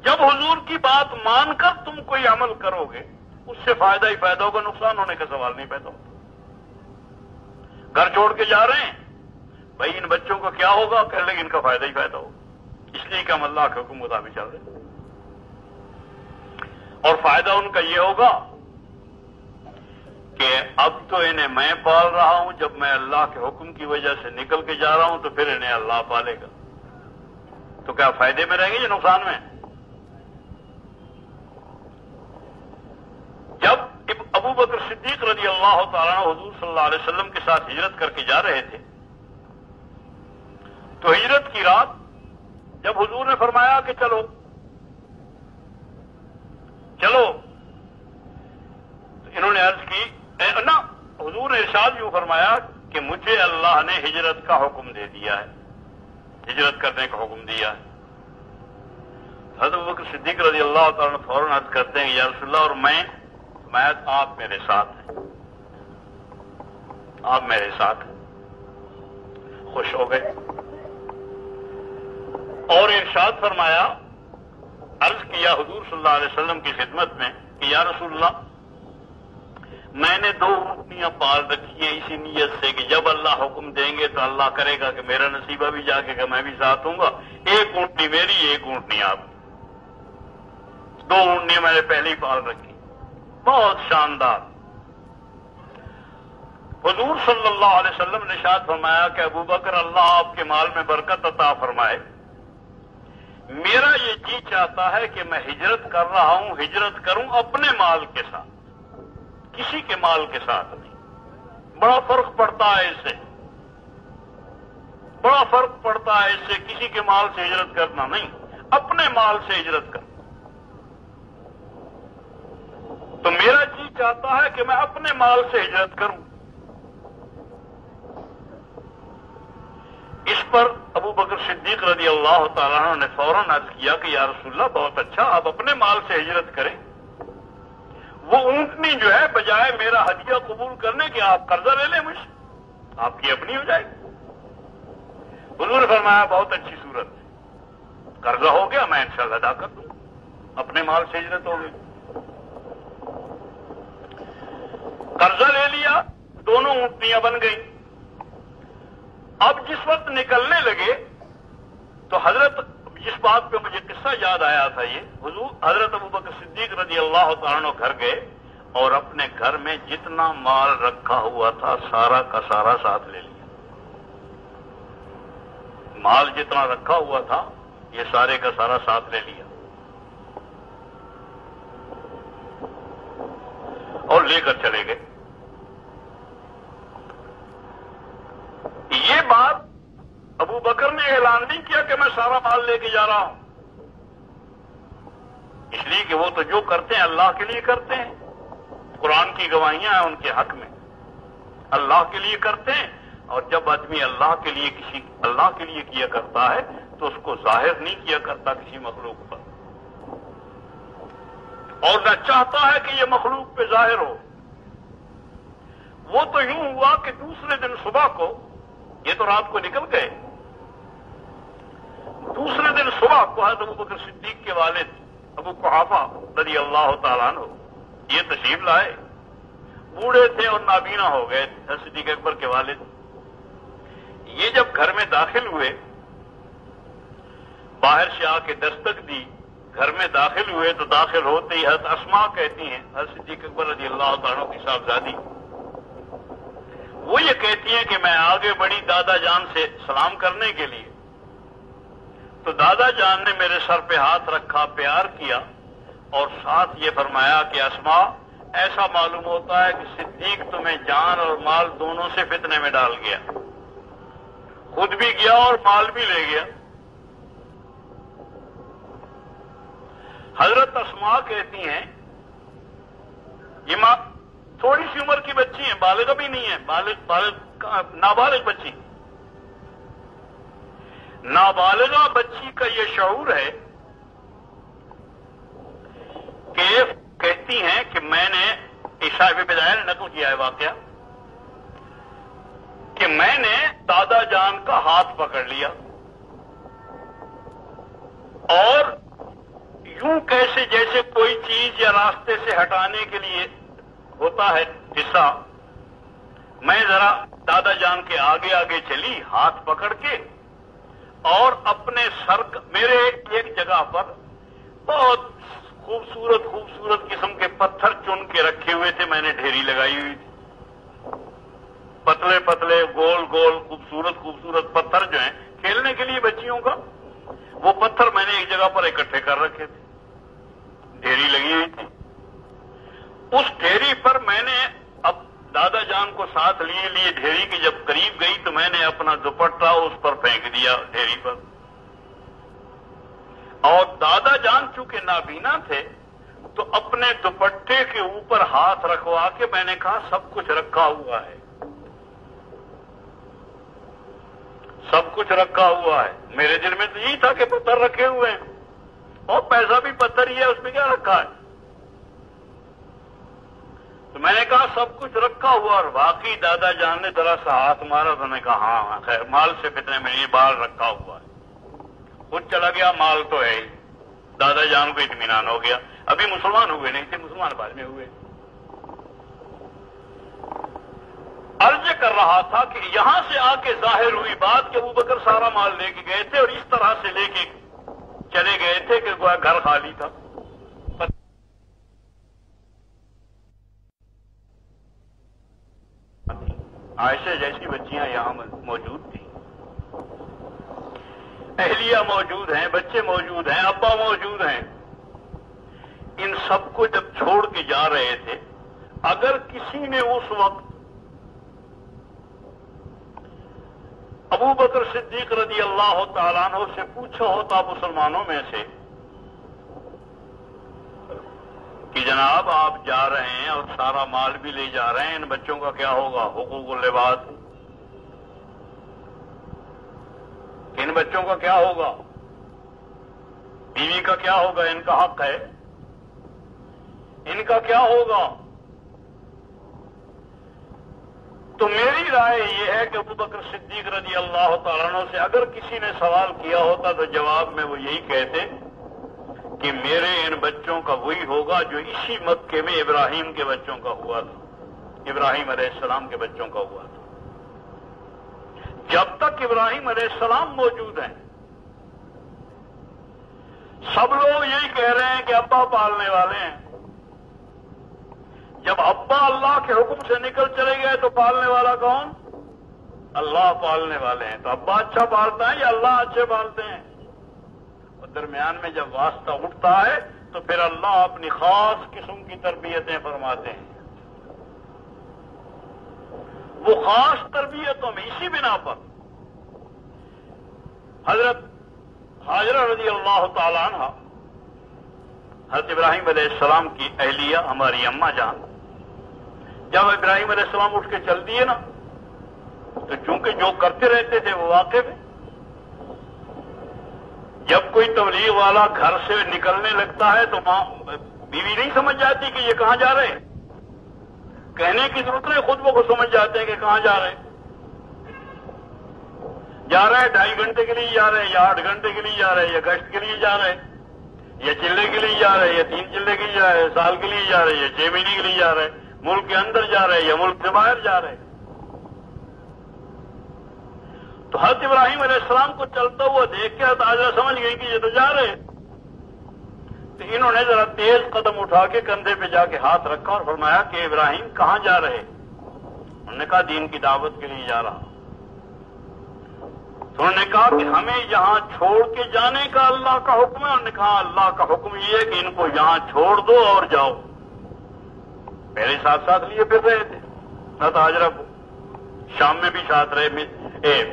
جب حضور کی بات مان کر تم کوئی عمل کرو گے اس سے فائدہ ہی فائدہ ہوگا، نقصان ہونے کا سوال نہیں پیدا ہوتا۔ گھر چھوڑ کے جا رہے ہیں، بھائی ان بچوں کو کیا ہوگا، کہنے لگے ان کا فائدہ ہی فائدہ ہوگا، اس لیے کہ ہم اللہ کے حکم مطابق چل رہے ہیں، اور فائدہ ان کا یہ ہوگا کہ اب تو انہیں میں پال رہا ہوں، جب میں اللہ کے حکم کی وجہ سے نکل کے جا رہا ہوں تو پھر انہیں اللہ پالے گا۔ تو کیا فائدے میں رہیں گے یا نقصان میں؟ جب ابو بکر صدیق رضی اللہ تعالیٰ عنہ حضور صلی اللہ علیہ وسلم کے ساتھ ہجرت کر کے جا رہے تھے تو ہجرت کی رات جب حضور نے فرمایا کہ چلو چلو، تو انہوں نے عرض کی نا، حضور نے ارشاد یوں فرمایا کہ مجھے اللہ نے ہجرت کا حکم دے دیا ہے، ہجرت کرنے کا حکم دیا ہے۔ حضرت ابو بکر صدیق رضی اللہ تعالیٰ عنہ فوراً عرض کرتے ہیں یا رسول اللہ، اور میں آپ میرے ساتھ ہیں، آپ میرے ساتھ ہیں۔ خوش ہو گئے اور ارشاد فرمایا، عرض کیا حضور صلی اللہ علیہ وسلم کی خدمت میں کہ یا رسول اللہ، میں نے 2 اونٹنیاں پال رکھی ہیں اسی نیت سے کہ جب اللہ حکم دیں گے تو اللہ کرے گا کہ میرا نصیبہ بھی جا کے کہ میں بھی ساتھ ہوں گا، 1 اونٹنی میری 1 اونٹنی آپ، 2 اونٹنیاں میں نے پہلے ہی پال رکھی۔ بہت شاندار۔ حضور صلی اللہ علیہ وسلم نے ارشاد فرمایا کہ ابو بکر اللہ آپ کے مال میں برکت عطا فرمائے، میرا یہ جی چاہتا ہے کہ میں ہجرت کر رہا ہوں، ہجرت کروں اپنے مال کے ساتھ، کسی کے مال کے ساتھ نہیں۔ بڑا فرق پڑتا ہے اس سے، بڑا فرق پڑتا ہے اس سے، کسی کے مال سے ہجرت کرنا نہیں، اپنے مال سے ہجرت کرنا۔ تو میرا جی چاہتا ہے کہ میں اپنے مال سے ہجرت کروں۔ اس پر ابو بکر صدیق رضی اللہ تعالیٰ عنہ نے فوراً عرض کیا کہ یا رسول اللہ بہت اچھا، آپ اپنے مال سے ہجرت کریں، وہ اونٹنی جو ہے بجائے میرا ہدیہ قبول کرنے کے آپ قرضہ لے لیں مجھ سے، آپ کی اپنی ہو جائے گی۔ حضور نے فرمایا بہت اچھی صورت ہے، قرضہ ہو گیا میں انشاءاللہ ادا کر دوں، اپنے مال سے ہجرت ہو گئی۔ قرضہ لے لیا، دونوں اونٹنیاں بن گئیں۔ اب جس وقت نکلنے لگے تو حضرت، جس بات پہ مجھے قصہ یاد آیا تھا، یہ حضرت ابو بکر صدیق رضی اللہ تعالیٰ عنہ گھر گئے اور اپنے گھر میں جتنا مال رکھا ہوا تھا سارا کا سارا ساتھ لے لیا۔ مال جتنا رکھا ہوا تھا یہ سارے کا سارا ساتھ لے لیا اور لے کر چلے گئے۔ یہ بات ابو بکر نے اعلان نہیں کیا کہ میں سارا مال لے کے جا رہا ہوں، اس لیے کہ وہ تو جو کرتے ہیں اللہ کے لیے کرتے ہیں، قرآن کی گواہیاں ہیں ان کے حق میں، اللہ کے لیے کرتے ہیں، اور جب آدمی اللہ کے لیے کیا کرتا ہے تو اس کو ظاہر نہیں کیا کرتا کسی مخلوق پر، اور نہ چاہتا ہے کہ یہ مخلوق پہ ظاہر ہو۔ وہ تو یوں ہوا کہ دوسرے دن صبح کو، یہ تو رات کو نکل گئے، دوسرے دن صبح کو حضرت ابو بکر صدیق کے والد ابو قحافہ رضی اللہ تعالیٰ عنہ یہ تشریف لائے، بوڑھے تھے اور نابینا ہو گئے تھے، صدیق اکبر کے والد۔ یہ جب گھر میں داخل ہوئے، باہر سے آ کے دستک دی، گھر میں داخل ہوئے تو داخل ہوتے ہی حضرت اسماء کہتی ہیں، حضرت صدیق اکبر رضی اللہ تعالیٰ عنہ کی صاحبزادی، وہ یہ کہتی ہیں کہ میں آگے بڑی دادا جان سے سلام کرنے کے لیے، تو دادا جان نے میرے سر پہ ہاتھ رکھا، پیار کیا، اور ساتھ یہ فرمایا کہ اسماء ایسا معلوم ہوتا ہے کہ صدیق تمہیں جان اور مال دونوں سے فتنے میں ڈال گیا، خود بھی گیا اور مال بھی لے گیا۔ حضرت اسماء کہتی ہیں، یہ ماں تھوڑی سی عمر کی بچی ہیں، بالغ بھی نہیں ہے، نابالغ بچی، نابالغہ بچی کا یہ شعور ہے کہ کہتی ہیں کہ میں نے، صاحب بدایہ نے نقل کیا ہے واقعہ، کہ میں نے دادا جان کا ہاتھ پکڑ لیا اور یوں کیسے جیسے کوئی چیز یا راستے سے ہٹانے کے لیے ہوتا ہے حصہ. میں ذرا دادا جان کے آگے آگے چلی ہاتھ پکڑ کے, اور اپنے سر میرے ایک جگہ پر بہت خوبصورت خوبصورت قسم کے پتھر چن کے رکھے ہوئے تھے. میں نے ڈھیری لگائی ہوئی تھی, پتلے پتلے گول گول خوبصورت خوبصورت پتھر جو ہیں کھیلنے کے لیے بچیوں کا, وہ پتھر میں نے ایک جگہ پر اکٹھے کر رکھے تھے, ڈھیری لگی ہوئی تھی. اس ڈھیری پر میں نے اب دادا جان کو ساتھ لیے ڈھیری کی جب قریب گئی تو میں نے اپنا دوپٹہ اس پر پھینک دیا ڈھیری پر. اور دادا جان چونکہ نابینا تھے تو اپنے دوپٹے کے اوپر ہاتھ رکھوا کے میں نے کہا سب کچھ رکھا ہوا ہے, سب کچھ رکھا ہوا ہے. میرے دل میں تو یہی تھا کہ پتھر رکھے ہوئے ہیں اور پیسہ بھی پتھر ہی ہے, اس میں کیا رکھا ہے. تو میں نے کہا سب کچھ رکھا ہوا, اور واقعی دادا جان نے ذرا سا ہاتھ مارا تو میں نے کہا ہاں خیر مال سے فتنے میں یہ بال رکھا ہوا ہے. خود چلا گیا, مال تو ہے ہی. دادا جان کو اطمینان ہو گیا. ابھی مسلمان ہوئے نہیں تھے, مسلمان بعد میں ہوئے. عرض کر رہا تھا کہ یہاں سے آ کے ظاہر ہوئی بات کہ ابوبکر سارا مال لے کے گئے تھے اور اس طرح سے لے کے چلے گئے تھے کہ گویا گھر خالی تھا. عائشہ جیسی بچیاں یہاں موجود تھیں, اہلیہ موجود ہیں, بچے موجود ہیں, ابا موجود ہیں. ان سب کو جب چھوڑ کے جا رہے تھے, اگر کسی نے اس وقت ابو بکر صدیق رضی اللہ تعالیٰ عنہ سے پوچھا ہوتا مسلمانوں میں سے کہ جناب آپ جا رہے ہیں اور سارا مال بھی لے جا رہے ہیں, ان بچوں کا کیا ہوگا, حقوق اللباس, ان بچوں کا کیا ہوگا, بیوی کا کیا ہوگا, ان کا حق ہے, ان کا کیا ہوگا. تو میری رائے یہ ہے کہ ابو بکر صدیق رضی اللہ تعالیٰ عنہ سے اگر کسی نے سوال کیا ہوتا تو جواب میں وہ یہی کہتے کہ میرے ان بچوں کا وہی ہوگا جو اسی مکے میں ابراہیم کے بچوں کا ہوا تھا, ابراہیم علیہ السلام کے بچوں کا ہوا تھا. جب تک ابراہیم علیہ السلام موجود ہیں سب لوگ یہی کہہ رہے ہیں کہ ابا پالنے والے ہیں. جب ابا اللہ کے حکم سے نکل چلے گئے تو پالنے والا کون, اللہ پالنے والے ہیں. تو ابا اچھا پالتا ہے یا اللہ اچھے پالتے ہیں. اور درمیان میں جب واسطہ اٹھتا ہے تو پھر اللہ اپنی خاص قسم کی تربیتیں فرماتے ہیں. وہ خاص تربیتوں میں اسی بنا پر حضرت ہاجرہ رضی اللہ تعالیٰ عنہ, حضرت ابراہیم علیہ السلام کی اہلیہ ہماری اماں جان, جب ابراہیم علیہ السلام اٹھ کے چل دیے نا تو چونکہ جو کرتے رہتے تھے وہ واقف ہے. جب کوئی تبلیغ والا گھر سے نکلنے لگتا ہے تو ماں بیوی نہیں سمجھ جاتی کہ یہ کہاں جا رہے ہیں, کہنے کی ضرورت نہیں, خود وہ سمجھ جاتے ہیں کہ کہاں جا رہے ہیں. جا رہے ہیں 2.5 گھنٹے کے لیے جا رہے ہیں, یا 8 گھنٹے کے لیے جا رہے ہیں, یا گشت کے لیے جا رہے ہیں, یا چلے کے لیے جا رہے ہیں, یا 3 چلے کے لیے جا رہے ہیں, سال کے لیے جا رہے ہیں, یا 6 مہینے کے لیے جا رہے ہیں, ملک کے اندر جا رہے ہیں یا ملک سے باہر جا رہے ہیں. تو حضرت ابراہیم علیہ السلام کو چلتا ہوا دیکھ کے حضرت سمجھ گئی کہ یہ تو جا رہے ہیں. تو انہوں نے ذرا تیز قدم اٹھا کے کندھے پہ جا کے ہاتھ رکھا اور فرمایا کہ ابراہیم کہاں جا رہے؟ انہوں نے کہا دین کی دعوت کے لیے جا رہا. تو انہوں نے کہا کہ ہمیں یہاں چھوڑ کے جانے کا اللہ کا حکم ہے. انہوں نے کہا اللہ کا حکم یہ ہے کہ ان کو یہاں چھوڑ دو اور جاؤ. پہلے ساتھ ساتھ لیے پھر رہے تھے, حضرت ہاجرہ شام میں بھی ساتھ رہے,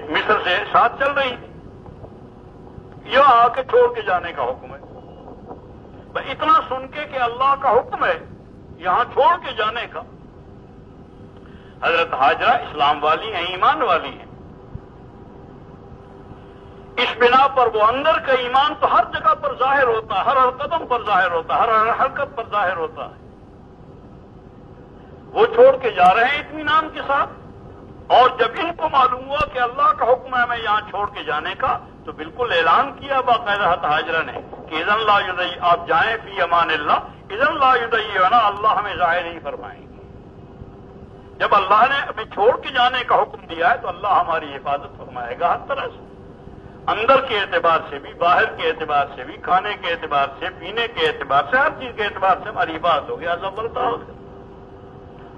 مصر سے ساتھ چل رہی تھی. یہاں آ کے چھوڑ کے جانے کا حکم ہے. اتنا سن کے کہ اللہ کا حکم ہے یہاں چھوڑ کے جانے کا. حضرت ہاجرہ اسلام والی ہیں, ایمان والی ہیں. اس بنا پر وہ اندر کا ایمان تو ہر جگہ پر ظاہر ہوتا ہے, ہر قدم پر ظاہر ہوتا ہے, ہر حرکت پر ظاہر ہوتا ہے. وہ چھوڑ کے جا رہے ہیں اطمینان کے ساتھ. اور جب ان کو معلوم ہوا کہ اللہ کا حکم ہے ہمیں یہاں چھوڑ کے جانے کا, تو بالکل اعلان کیا باقاعدہ حضرت ہاجرہ نے کہ اذن لا یضیع، آپ جائیں فی امان اللہ، اذن لا یضیعنا، اللہ ہمیں ضائع نہیں فرمائیں گے۔ جب اللہ نے ہمیں چھوڑ کے جانے کا حکم دیا ہے تو اللہ ہماری حفاظت فرمائے گا ہر طرح سے، اندر کے اعتبار سے بھی، باہر کے اعتبار سے بھی، کھانے کے اعتبار سے، پینے کے اعتبار سے، ہر چیز کے اعتبار سے ہماری حفاظت ہوگی، عذاب بڑھتا ہوگا۔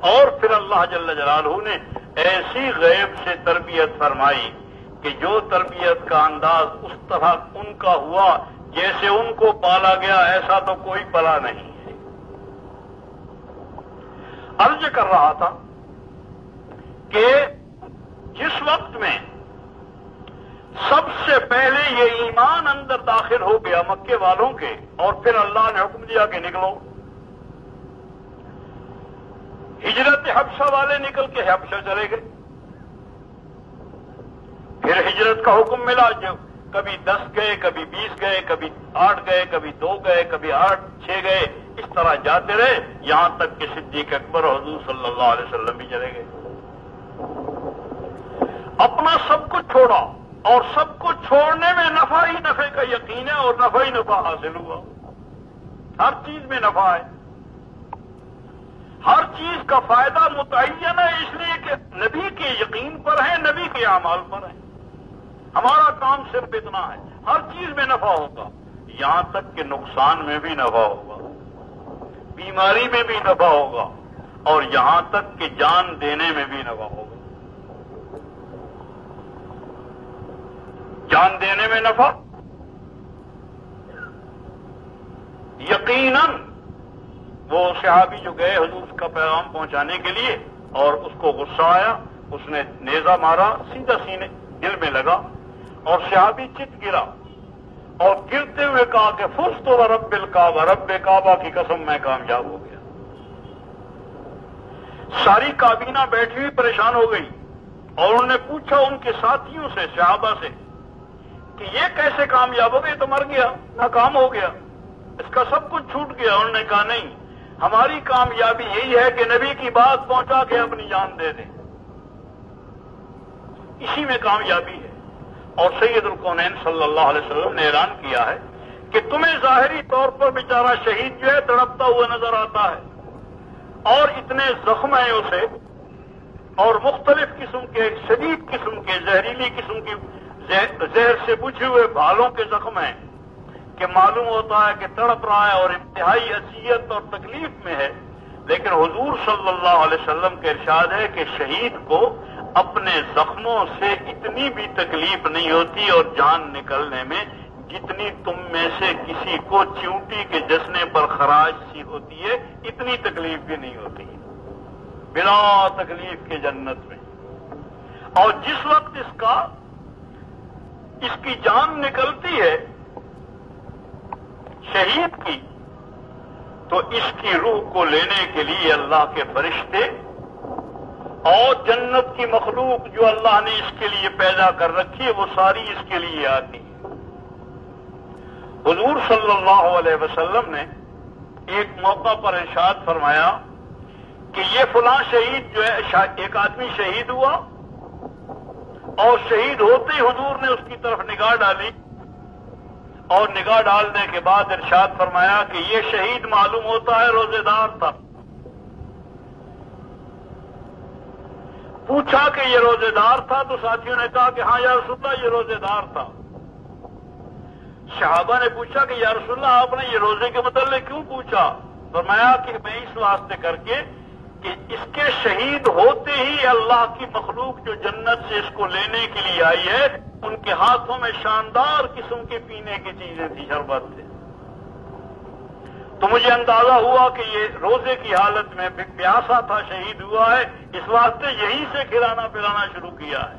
اور پھر اللہ جل جلالہ نے ایسی غیب سے تربیت فرمائی کہ جو تربیت کا انداز اس طرح ان کا ہوا جیسے ان کو پالا گیا، ایسا تو کوئی پلا نہیں ہے۔ عرض کر رہا تھا کہ جس وقت میں سب سے پہلے یہ ایمان اندر داخل ہو گیا مکے والوں کے، اور پھر اللہ نے حکم دیا کہ نکلو، ہجرت حبشہ والے نکل کے حبشہ چلے گئے، پھر ہجرت کا حکم ملا، جو کبھی 10 گئے، کبھی 20 گئے، کبھی 8 گئے، کبھی 2 گئے، کبھی 6 گئے، اس طرح جاتے رہے یہاں تک کہ صدیق اکبر اور حضور صلی اللہ علیہ وسلم بھی چلے گئے۔ اپنا سب کچھ چھوڑا، اور سب کو چھوڑنے میں نفع ہی نفع کا یقین ہے، اور نفع ہی نفع حاصل ہوا، ہر چیز میں نفع ہے، ہر چیز کا فائدہ متعین ہے، اس لیے کہ نبی کے یقین پر ہے، نبی کے اعمال پر ہے، ہمارا کام صرف اتنا ہے، ہر چیز میں نفع ہوگا، یہاں تک کہ نقصان میں بھی نفع ہوگا، بیماری میں بھی نفع ہوگا، اور یہاں تک کہ جان دینے میں بھی نفع ہوگا، جان دینے میں نفع یقیناً۔ وہ صحابی جو گئے حضور کا پیغام پہنچانے کے لیے، اور اس کو غصہ آیا، اس نے نیزہ مارا، سیدھا سینے دل میں لگا، اور صحابی چت گرا، اور گرتے ہوئے کہا کہ فزت ورب الکعبہ، رب کعبہ کی قسم میں کامیاب ہو گیا۔ ساری کابینہ بیٹھی ہوئی پریشان ہو گئی، اور انہوں نے پوچھا ان کے ساتھیوں سے، صحابہ سے، کہ یہ کیسے کامیاب ہو گیا؟ تو مر گیا، ناکام ہو گیا، اس کا سب کچھ چھوٹ گیا۔ انہوں نے کہا نہیں، ہماری کامیابی یہی ہے کہ نبی کی بات پہنچا کے اپنی جان دے دیں، اسی میں کامیابی ہے۔ اور سید الکونین صلی اللہ علیہ وسلم نے اعلان کیا ہے کہ تمہیں ظاہری طور پر بیچارہ شہید جو ہے تڑپتا ہوا نظر آتا ہے، اور اتنے زخم ہیں اسے، اور مختلف قسم کے، شدید قسم کے، زہریلی قسم کی زہر سے بجھے ہوئے بھالوں کے زخم ہیں، کہ معلوم ہوتا ہے کہ تڑپ رہا ہے اور انتہائی اذیت اور تکلیف میں ہے، لیکن حضور صلی اللہ علیہ وسلم کا ارشاد ہے کہ شہید کو اپنے زخموں سے اتنی بھی تکلیف نہیں ہوتی، اور جان نکلنے میں جتنی تم میں سے کسی کو چیونٹی کے جسنے پر خراش سی ہوتی ہے اتنی تکلیف بھی نہیں ہوتی، بلا تکلیف کے جنت میں۔ اور جس وقت اس کی جان نکلتی ہے شہید کی، تو اس کی روح کو لینے کے لیے اللہ کے فرشتے اور جنت کی مخلوق جو اللہ نے اس کے لیے پیدا کر رکھی ہے، وہ ساری اس کے لیے آتی ہے۔ حضور صلی اللہ علیہ وسلم نے ایک موقع پر ارشاد فرمایا کہ یہ فلاں شہید جو ہے، ایک آدمی شہید ہوا، اور شہید ہوتے ہی حضور نے اس کی طرف نگاہ ڈالی، اور نگاہ ڈالنے کے بعد ارشاد فرمایا کہ یہ شہید معلوم ہوتا ہے روزے دار تھا۔ پوچھا کہ یہ روزے دار تھا، تو ساتھیوں نے کہا کہ ہاں یا رسول اللہ یہ روزے دار تھا۔ صحابہ نے پوچھا کہ یا رسول اللہ آپ نے یہ روزے کے متعلق کیوں پوچھا؟ فرمایا کہ میں اس واسطے کر کے کہ اس کے شہید ہوتے ہی اللہ کی مخلوق جو جنت سے اس کو لینے کے لیے آئی ہے، ان کے ہاتھوں میں شاندار قسم کے پینے کی چیزیں تھی، شربت تھے، تو مجھے اندازہ ہوا کہ یہ روزے کی حالت میں پیاسا تھا، شہید ہوا ہے، اس واسطے یہیں سے کھلانا پلانا شروع کیا ہے۔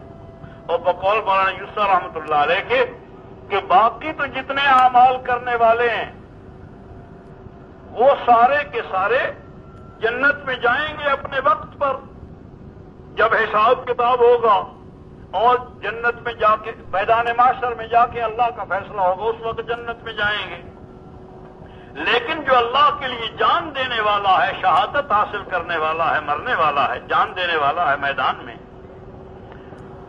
اور بقول مولانا یوسف رحمۃ اللہ علیہ کے کہ باقی تو جتنے اعمال کرنے والے ہیں وہ سارے کے سارے جنت میں جائیں گے اپنے وقت پر، جب حساب کتاب ہوگا اور جنت میں جا کے میدان معاشر میں جا کے اللہ کا فیصلہ ہوگا، اس وقت جنت میں جائیں گے۔ لیکن جو اللہ کے لیے جان دینے والا ہے، شہادت حاصل کرنے والا ہے، مرنے والا ہے، جان دینے والا ہے میدان میں،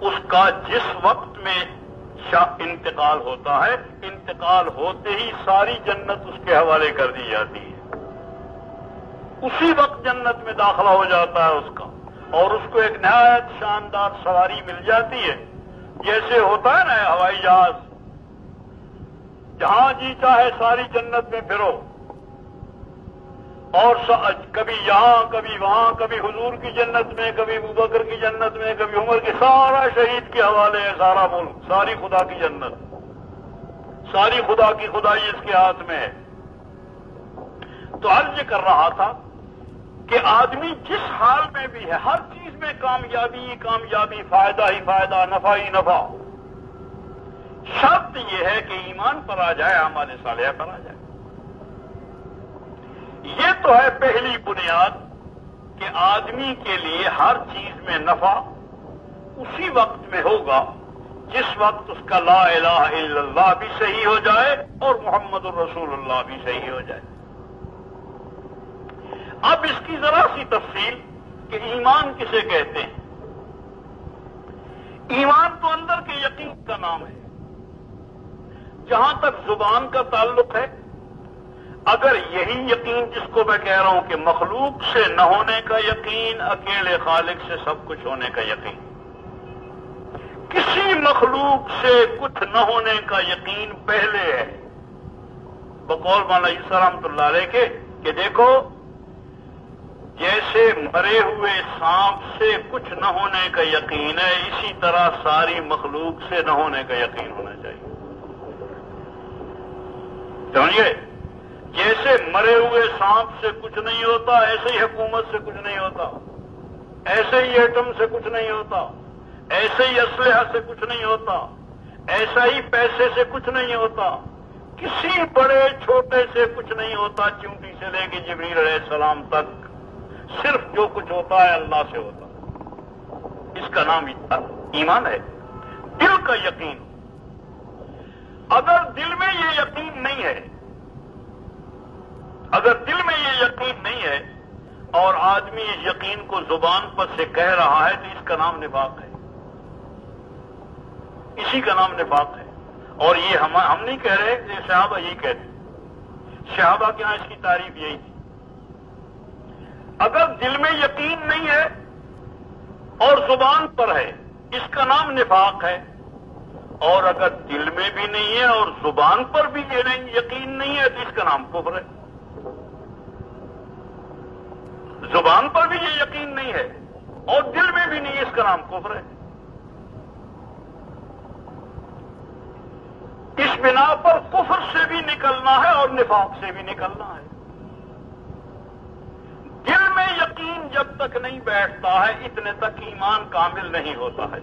اس کا جس وقت میں انتقال ہوتا ہے، انتقال ہوتے ہی ساری جنت اس کے حوالے کر دی جاتی ہے، اسی وقت جنت میں داخلہ ہو جاتا ہے اس کا، اور اس کو ایک نہایت شاندار سواری مل جاتی ہے، جیسے ہوتا ہے نا ہوائی جہاز، جہاں جی چاہے ساری جنت میں پھرو، اور کبھی یہاں کبھی وہاں، کبھی حضور کی جنت میں، کبھی ابوبکر کی جنت میں، کبھی عمر کی، سارا شہید کے حوالے ہے، سارا ملک، ساری خدا کی جنت، ساری خدا کی خدائی اس کے ہاتھ میں ہے۔ تو عرض کر رہا تھا کہ آدمی جس حال میں بھی ہے، ہر چیز میں کامیابی ہی کامیابی، فائدہ ہی فائدہ، نفع ہی نفع، شرط یہ ہے کہ ایمان پر آ جائے، اعمال صالحہ پر آ جائے۔ یہ تو ہے پہلی بنیاد کہ آدمی کے لیے ہر چیز میں نفع اسی وقت میں ہوگا جس وقت اس کا لا الہ الا اللہ بھی صحیح ہو جائے اور محمد الرسول اللہ بھی صحیح ہو جائے۔ اب اس کی ذرا سی تفصیل کہ ایمان کسے کہتے ہیں۔ ایمان تو اندر کے یقین کا نام ہے۔ جہاں تک زبان کا تعلق ہے، اگر یہی یقین جس کو میں کہہ رہا ہوں کہ مخلوق سے نہ ہونے کا یقین، اکیلے خالق سے سب کچھ ہونے کا یقین، کسی مخلوق سے کچھ نہ ہونے کا یقین پہلے ہے، بقول مولانا یوسف رحمۃ اللہ علیہ کے کہ دیکھو جیسے مرے ہوئے سانپ سے کچھ نہ ہونے کا یقین ہے، اسی طرح ساری مخلوق سے نہ ہونے کا یقین ہونا چاہیے۔ سمجھئے؟ جیسے مرے ہوئے سانپ سے کچھ نہیں ہوتا، ایسے ہی حکومت سے کچھ نہیں ہوتا، ایسے ہی ایٹم سے کچھ نہیں ہوتا، ایسے ہی اسلحہ سے کچھ نہیں ہوتا، ایسا ہی پیسے سے کچھ نہیں ہوتا، کسی بڑے چھوٹے سے کچھ نہیں ہوتا، چونٹی سے لے کے جبریل علیہ السلام تک صرف جو کچھ ہوتا ہے اللہ سے ہوتا۔ اس کا نام ایمان ہے، دل کا یقین۔ اگر دل میں یہ یقین نہیں ہے، اگر دل میں یہ یقین نہیں ہے اور آدمی اس یقین کو زبان پر سے کہہ رہا ہے تو اس کا نام نفاق ہے، اسی کا نام نفاق ہے۔ اور یہ ہم نہیں کہہ رہے، یہ صحابہ یہی کہتے، صحابہ کے ہاں اس کی تعریف یہی تھی۔ اگر دل میں یقین نہیں ہے اور زبان پر ہے، اس کا نام نفاق ہے، اور اگر دل میں بھی نہیں ہے اور زبان پر بھی یہ یقین نہیں ہے تو اس کا نام کفر ہے۔ زبان پر بھی یہ یقین نہیں ہے اور دل میں بھی نہیں ہے، اس کا نام کفر ہے۔ اس بنا پر کفر سے بھی نکلنا ہے اور نفاق سے بھی نکلنا ہے۔ دل میں یقین جب تک نہیں بیٹھتا ہے اتنے تک ایمان کامل نہیں ہوتا ہے۔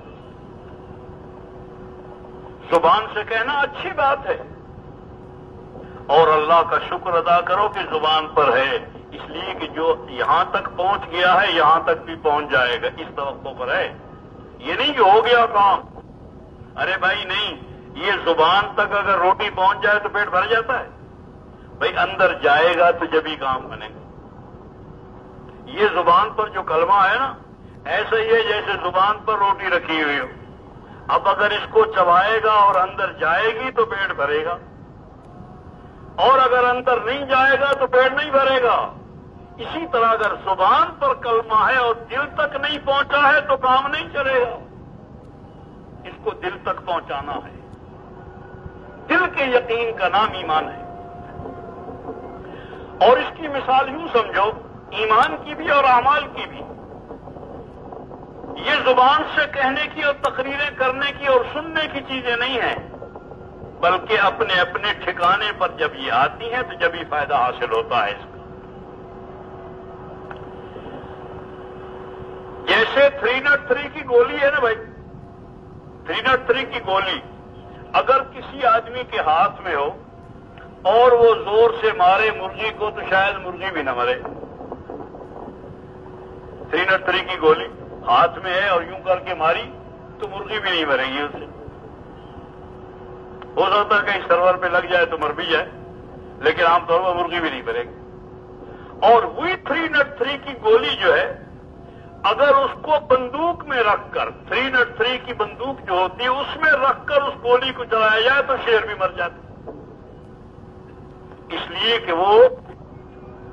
زبان سے کہنا اچھی بات ہے، اور اللہ کا شکر ادا کرو کہ زبان پر ہے، اس لیے کہ جو یہاں تک پہنچ گیا ہے یہاں تک بھی پہنچ جائے گا، اس توقع پر ہے۔ یہ نہیں کہ ہو گیا کام، ارے بھائی نہیں، یہ زبان تک اگر روٹی پہنچ جائے تو پیٹ بھر جاتا ہے؟ بھائی اندر جائے گا تو جب ہی کام بنے گا۔ یہ زبان پر جو کلمہ ہے نا، ایسا ہی ہے جیسے زبان پر روٹی رکھی ہوئی ہو، اب اگر اس کو چبائے گا اور اندر جائے گی تو پیٹ بھرے گا، اور اگر اندر نہیں جائے گا تو پیٹ نہیں بھرے گا۔ اسی طرح اگر زبان پر کلمہ ہے اور دل تک نہیں پہنچا ہے تو کام نہیں چلے گا، اس کو دل تک پہنچانا ہے۔ دل کے یقین کا نام ایمان ہے۔ اور اس کی مثال یوں سمجھو، ایمان کی بھی اور اعمال کی بھی، یہ زبان سے کہنے کی اور تقریریں کرنے کی اور سننے کی چیزیں نہیں ہیں، بلکہ اپنے اپنے ٹھکانے پر جب یہ آتی ہیں تو جب ہی فائدہ حاصل ہوتا ہے اس کا۔ جیسے 303 کی گولی ہے نا بھائی، 303 کی گولی اگر کسی آدمی کے ہاتھ میں ہو اور وہ زور سے مارے مرغی کو تو شاید مرغی بھی نہ مرے۔ 303 کی گولی ہاتھ میں ہے اور یوں کر کے ماری تو مرغی بھی نہیں مرے گی اس سے۔ ہو سکتا ہے کہیں سرور پہ لگ جائے تو مر بھی جائے، لیکن عام طور پر مرغی بھی نہیں مرے گی۔ اور وہی 303 کی گولی جو ہے اگر اس کو بندوق میں رکھ کر 303 کی بندوق جو ہوتی ہے اس میں رکھ کر اس گولی کو چلایا جائے تو شیر بھی مر جاتا، اس لیے کہ وہ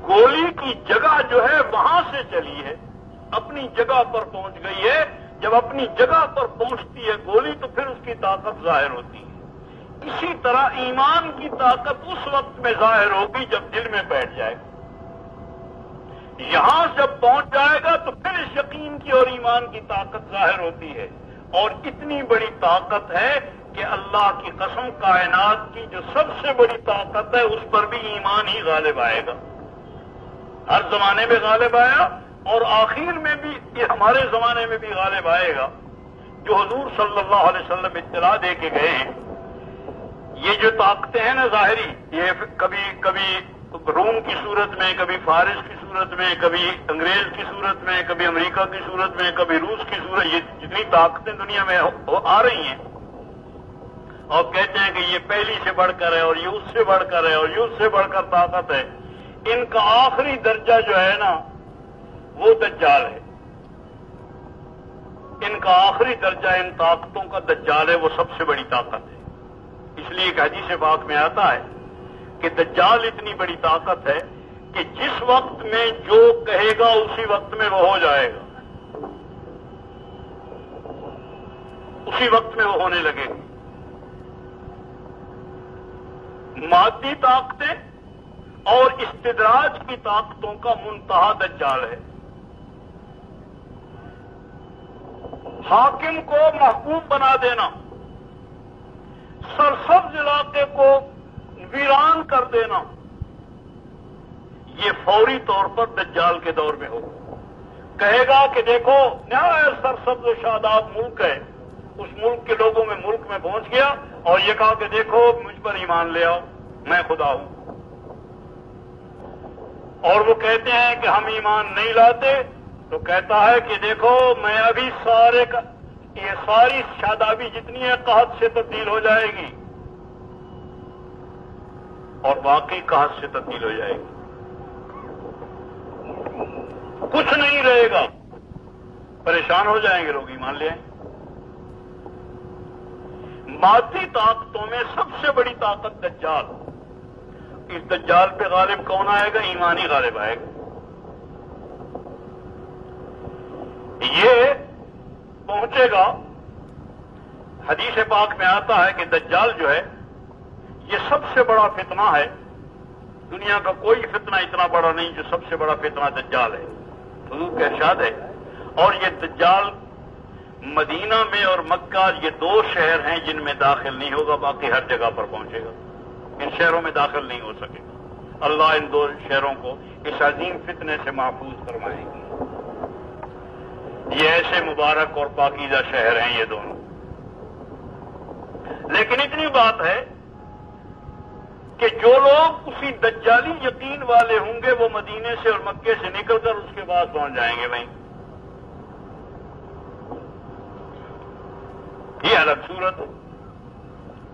گولی کی جگہ جو ہے وہاں سے چلی ہے، اپنی جگہ پر پہنچ گئی ہے۔ جب اپنی جگہ پر پہنچتی ہے گولی تو پھر اس کی طاقت ظاہر ہوتی ہے۔ اسی طرح ایمان کی طاقت اس وقت میں ظاہر ہوگی جب دل میں بیٹھ جائے گا، یہاں جب پہنچ جائے گا تو پھر اس یقین کی اور ایمان کی طاقت ظاہر ہوتی ہے، اور اتنی بڑی طاقت ہے کہ اللہ کی قسم کائنات کی جو سب سے بڑی طاقت ہے اس پر بھی ایمان ہی غالب آئے گا۔ ہر زمانے میں غالب آیا اور آخر میں بھی یہ ہمارے زمانے میں بھی غالب آئے گا۔ جو حضور صلی اللہ علیہ وسلم اطلاع دے کے گئے ہیں، یہ جو طاقتیں ہیں نا ظاہری، یہ کبھی روم کی صورت میں، کبھی فارس کی صورت میں، کبھی انگریز کی صورت میں، کبھی امریکہ کی صورت میں، کبھی روس کی صورت، یہ جتنی طاقتیں دنیا میں آ رہی ہیں اور کہتے ہیں کہ یہ پہلی سے بڑھ کر ہے اور یہ اس سے بڑھ کر ہے اور یہ اس سے بڑھ کر طاقت ہے، ان کا آخری درجہ جو ہے نا وہ دجال ہے۔ ان کا آخری درجہ ان طاقتوں کا دجال ہے، وہ سب سے بڑی طاقت ہے۔ اس لیے ایک حدیث پاک میں آتا ہے کہ دجال اتنی بڑی طاقت ہے کہ جس وقت میں جو کہے گا اسی وقت میں وہ ہو جائے گا، اسی وقت میں وہ ہونے لگے گا۔ مادی طاقتیں اور استدراج کی طاقتوں کا منتہا دجال ہے۔ حاکم کو محبوب بنا دینا، سرسبز علاقے کو ویران کر دینا، یہ فوری طور پر دجال کے دور میں ہوگا۔ کہے گا کہ دیکھو نہایت سرسبز و شاداب ملک ہے، اس ملک کے لوگوں میں ملک میں پہنچ گیا اور یہ کہا کہ دیکھو مجھ پر ایمان لے آؤ، میں خدا ہوں۔ اور وہ کہتے ہیں کہ ہم ایمان نہیں لاتے، تو کہتا ہے کہ دیکھو میں ابھی یہ ساری شادابی جتنی ہے قحط سے تبدیل ہو جائے گی، اور واقعی قحط سے تبدیل ہو جائے گی، کچھ نہیں رہے گا، پریشان ہو جائیں گے لوگ، ایمان لے آئیں۔ مادی طاقتوں میں سب سے بڑی طاقت دجال۔ اس دجال پہ غالب کون آئے گا؟ ایمانی غالب آئے گا۔ یہ پہنچے گا، حدیث پاک میں آتا ہے کہ دجال جو ہے یہ سب سے بڑا فتنہ ہے، دنیا کا کوئی فتنہ اتنا بڑا نہیں جو سب سے بڑا فتنہ دجال ہے، حضور کا ارشاد ہے۔ اور یہ دجال مدینہ میں اور مکہ یہ دو شہر ہیں جن میں داخل نہیں ہوگا، باقی ہر جگہ پر پہنچے گا، ان شہروں میں داخل نہیں ہو سکے گا۔ اللہ ان دو شہروں کو اس عظیم فتنے سے محفوظ فرمائے گی۔ یہ ایسے مبارک اور پاکیزہ شہر ہیں یہ دونوں۔ لیکن اتنی بات ہے کہ جو لوگ اسی دجالی یقین والے ہوں گے وہ مدینے سے اور مکے سے نکل کر اس کے بعد پہنچ جائیں گے وہیں۔ یہ الگ صورت ہے۔